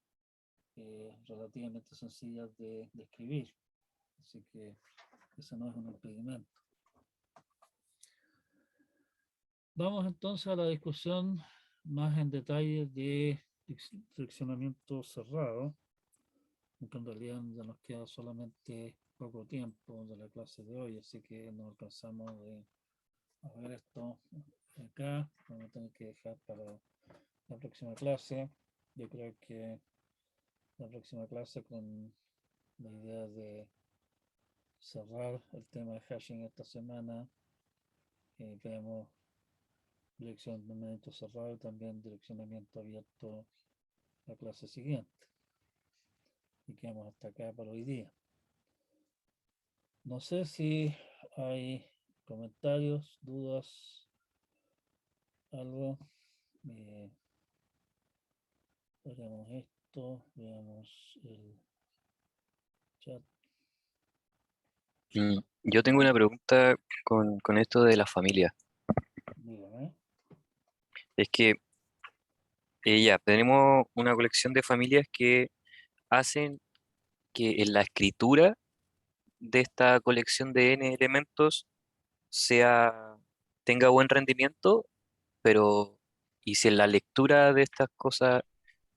relativamente sencillas de escribir, así que ese no es un impedimento. Vamos entonces a la discusión más en detalle de friccionamiento cerrado, aunque en realidad ya nos queda solamente poco tiempo de la clase de hoy, así que no alcanzamos a ver esto acá, vamos a tener que dejar para la próxima clase. Yo creo que la próxima clase con la idea de cerrar el tema de hashing esta semana, vemos direccionamiento cerrado y también direccionamiento abierto la clase siguiente. Y quedamos hasta acá para hoy día. No sé si hay comentarios, dudas, algo. Veamos esto, veamos el chat. Yo tengo una pregunta con esto de la familia. Dígame. Es que ya tenemos una colección de familias que hacen que en la escritura de esta colección de n elementos sea, tenga buen rendimiento, pero y si en la lectura de estas cosas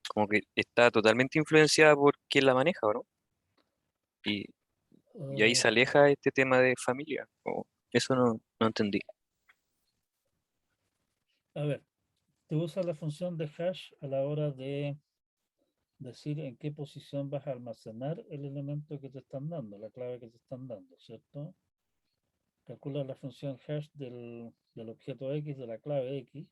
como que está totalmente influenciada por quién la maneja, ¿o no? Y, y ahí se aleja este tema de familia. Eso no entendí. A ver, te usa la función de hash a la hora de decir en qué posición vas a almacenar el elemento que te están dando, la clave que te están dando, ¿cierto? Calcula la función hash del objeto X, de la clave X,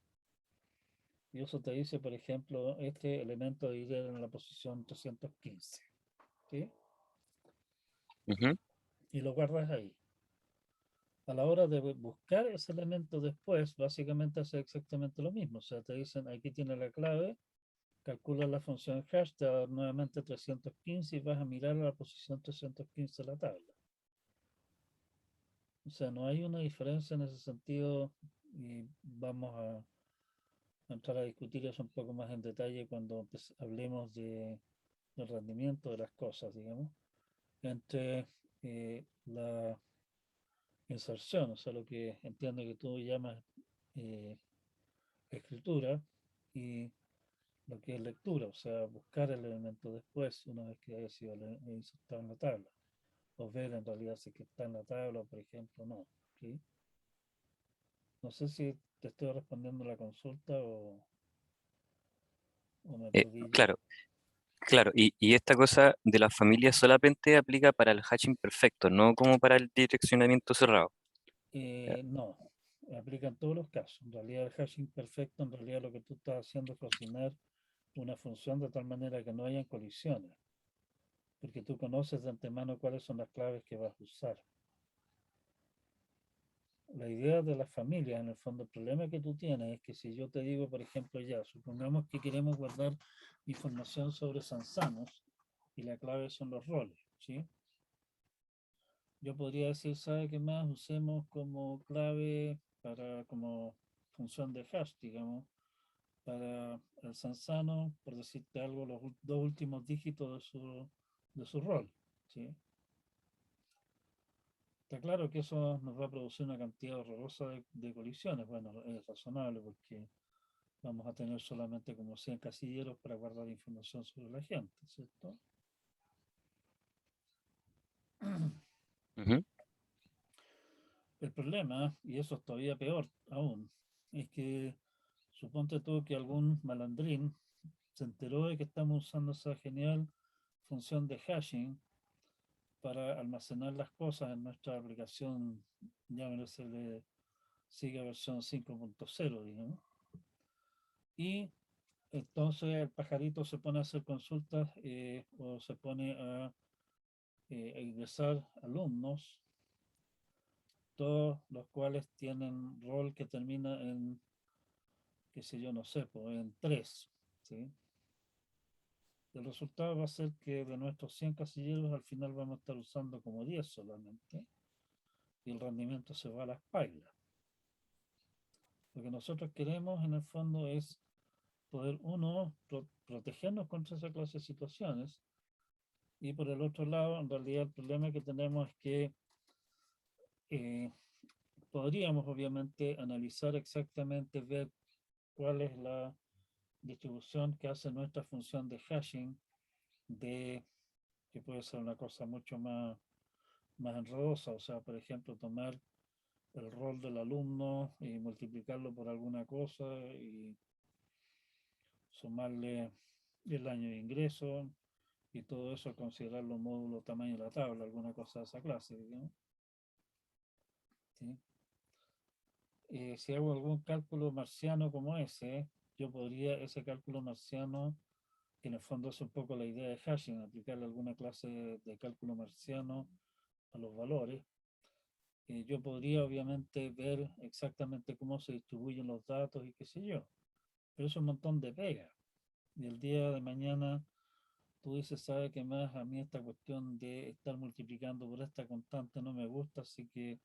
y eso te dice, por ejemplo, este elemento debe ir en la posición 315. ¿Sí? Ujú. y lo guardas ahí. A la hora de buscar ese elemento después, básicamente hace exactamente lo mismo. O sea, te dicen, aquí tiene la clave, calcula la función hash, te va a dar nuevamente 315 y vas a mirar a la posición 315 de la tabla. O sea, no hay una diferencia en ese sentido y vamos a entrar a discutir eso un poco más en detalle cuando hablemos del rendimiento de las cosas, digamos, entre la inserción, o sea, lo que entiendo que tú llamas eh, escritura, y lo que es lectura, o sea, buscar el elemento después, una vez que haya sido insertado en la tabla, o ver en realidad si que está en la tabla, por ejemplo, no. ¿Sí? No sé si te estoy respondiendo la consulta o me perdí yo. Claro, claro, y esta cosa de las familias solamente aplica para el hashing perfecto, no como para el direccionamiento cerrado. Ya. No, aplica en todos los casos. En realidad el hashing perfecto, en realidad lo que tú estás haciendo es cocinar una función de tal manera que no hayan colisiones, porque tú conoces de antemano cuáles son las claves que vas a usar. La idea de las familias, en el fondo, el problema que tú tienes es que si yo te digo, por ejemplo, ya, supongamos que queremos guardar información sobre Sansanos y la clave son los roles, ¿sí? Yo podría decir, ¿sabe qué más? Usemos como clave para, como función de hash, digamos, para el Sansano, por decirte algo, los dos últimos dígitos de su rol, ¿sí? Está claro que eso nos va a producir una cantidad horrorosa de colisiones. Bueno, es razonable porque vamos a tener solamente como 100 casilleros para guardar información sobre la gente, ¿cierto? Ujú. El problema, y eso es todavía peor aún, es que suponte tú que algún malandrín se enteró de que estamos usando esa genial función de hashing para almacenar las cosas en nuestra aplicación, llámese siga versión 5.0, digamos. Y entonces el pajarito se pone a hacer consultas o se pone a ingresar alumnos, todos los cuales tienen rol que termina en, qué sé yo, no sé, pues en 3, ¿sí? El resultado va a ser que de nuestros 100 casilleros al final vamos a estar usando como 10 solamente y el rendimiento se va a las pailas. Lo que nosotros queremos en el fondo es poder, uno, protegernos contra esa clase de situaciones y por el otro lado, en realidad el problema que tenemos es que eh, podríamos obviamente analizar exactamente, ver cuál es la distribución que hace nuestra función de hashing, que puede ser una cosa mucho más enredosa, o sea, por ejemplo, tomar el rol del alumno y multiplicarlo por alguna cosa y sumarle el año de ingreso y todo eso considerarlo módulo tamaño de la tabla, alguna cosa de esa clase, digamos. ¿Sí? Si hago algún cálculo marciano como ese, yo podría ese cálculo marciano, que en el fondo es un poco la idea de hashing, aplicarle alguna clase de cálculo marciano a los valores. Yo podría obviamente ver exactamente cómo se distribuyen los datos y qué sé yo, pero es un montón de pega. Y el día de mañana tú dices, ¿sabe qué más? A mí esta cuestión de estar multiplicando por esta constante no me gusta, así que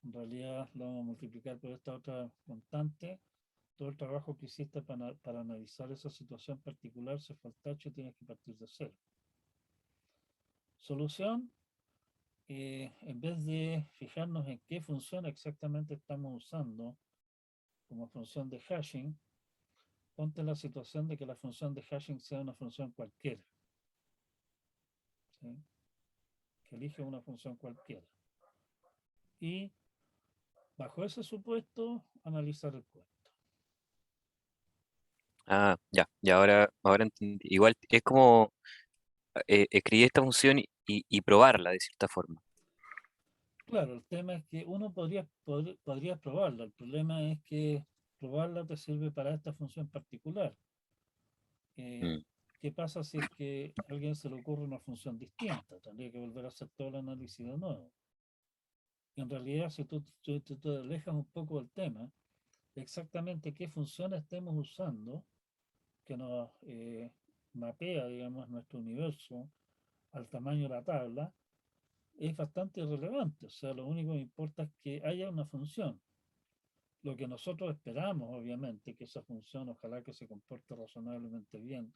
en realidad lo vamos a multiplicar por esta otra constante. Todo el trabajo que hiciste para analizar esa situación particular se fue al tacho y tienes que partir de cero. Solución, en vez de fijarnos en qué función exactamente estamos usando como función de hashing, ponte en la situación de que la función de hashing sea una función cualquiera. ¿Sí? Que elige una función cualquiera. Y bajo ese supuesto, analizar el cuento. Ah, ya, y ahora entendí. Igual es como escribir esta función y probarla de cierta forma. Claro, el tema es que uno podría probarla. El problema es que probarla te sirve para esta función particular. Eh, Mm, ¿Qué pasa si es que a alguien se le ocurre una función distinta? Tendría que volver a hacer todo el análisis de nuevo. en realidad, si tú te alejas un poco del tema, exactamente qué funciones estemos usando, que nos mapea, digamos, nuestro universo al tamaño de la tabla, es bastante irrelevante. O sea, lo único que importa es que haya una función. Lo que nosotros esperamos, obviamente, que esa función ojalá que se comporte razonablemente bien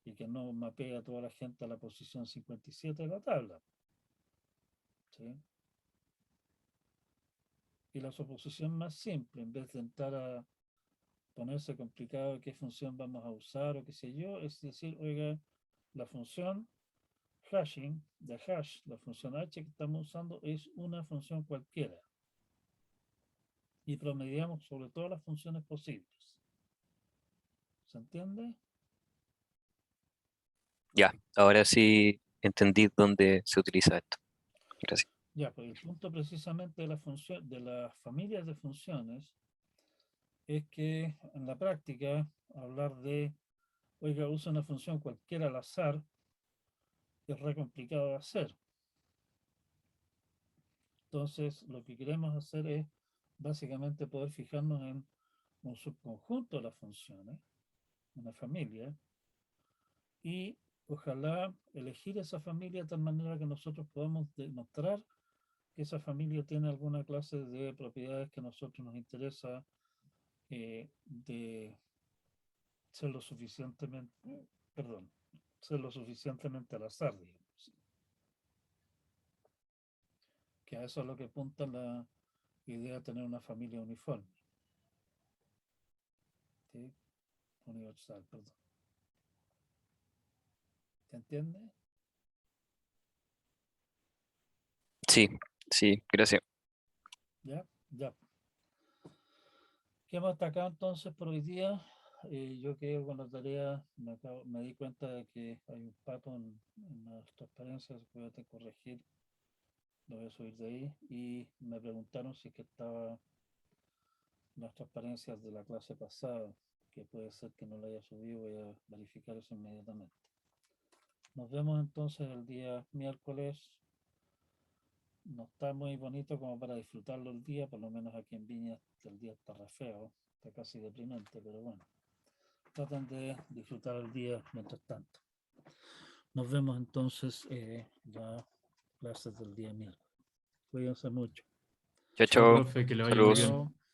y que no mapee a toda la gente a la posición 57 de la tabla. ¿Sí? Y la suposición más simple, en vez de entrar a ponerse complicado qué función vamos a usar o qué sé yo, es decir, oiga, la función hashing, de hash, la función h que estamos usando es una función cualquiera. Y promediamos sobre todas las funciones posibles. ¿Se entiende? Ya, ahora sí entendí dónde se utiliza esto. Gracias. Ya, pues el punto precisamente de la función, de las familias de funciones, es que en la práctica, hablar de, oiga, usa una función cualquiera al azar, es re complicado de hacer. Entonces, lo que queremos hacer es básicamente poder fijarnos en un subconjunto de las funciones, una familia, y ojalá elegir esa familia de tal manera que nosotros podamos demostrar que esa familia tiene alguna clase de propiedades que a nosotros nos interesa de ser lo suficientemente, perdón, ser lo suficientemente al azar, digamos. Que a eso es lo que apunta la idea de tener una familia uniforme. ¿Sí? Universal, perdón. ¿Se entiende? Sí, sí, gracias. ¿Ya? Ya. ¿Qué hemos destacado entonces por hoy día? Yo quedo con la tarea, me di cuenta de que hay un pato en las transparencias, voy a corregir, lo voy a subir de ahí, y me preguntaron si es que estaba las transparencias de la clase pasada, que puede ser que no la haya subido, voy a verificar eso inmediatamente. Nos vemos entonces el día miércoles. No está muy bonito como para disfrutarlo el día, por lo menos aquí en Viña el día está re feo, está casi deprimente, pero bueno, tratan de disfrutar el día mientras tanto. Nos vemos entonces las clases del día miércoles. Cuídense mucho. Chao, Chao, chao. profe, que le vaya muy Saludos. bien.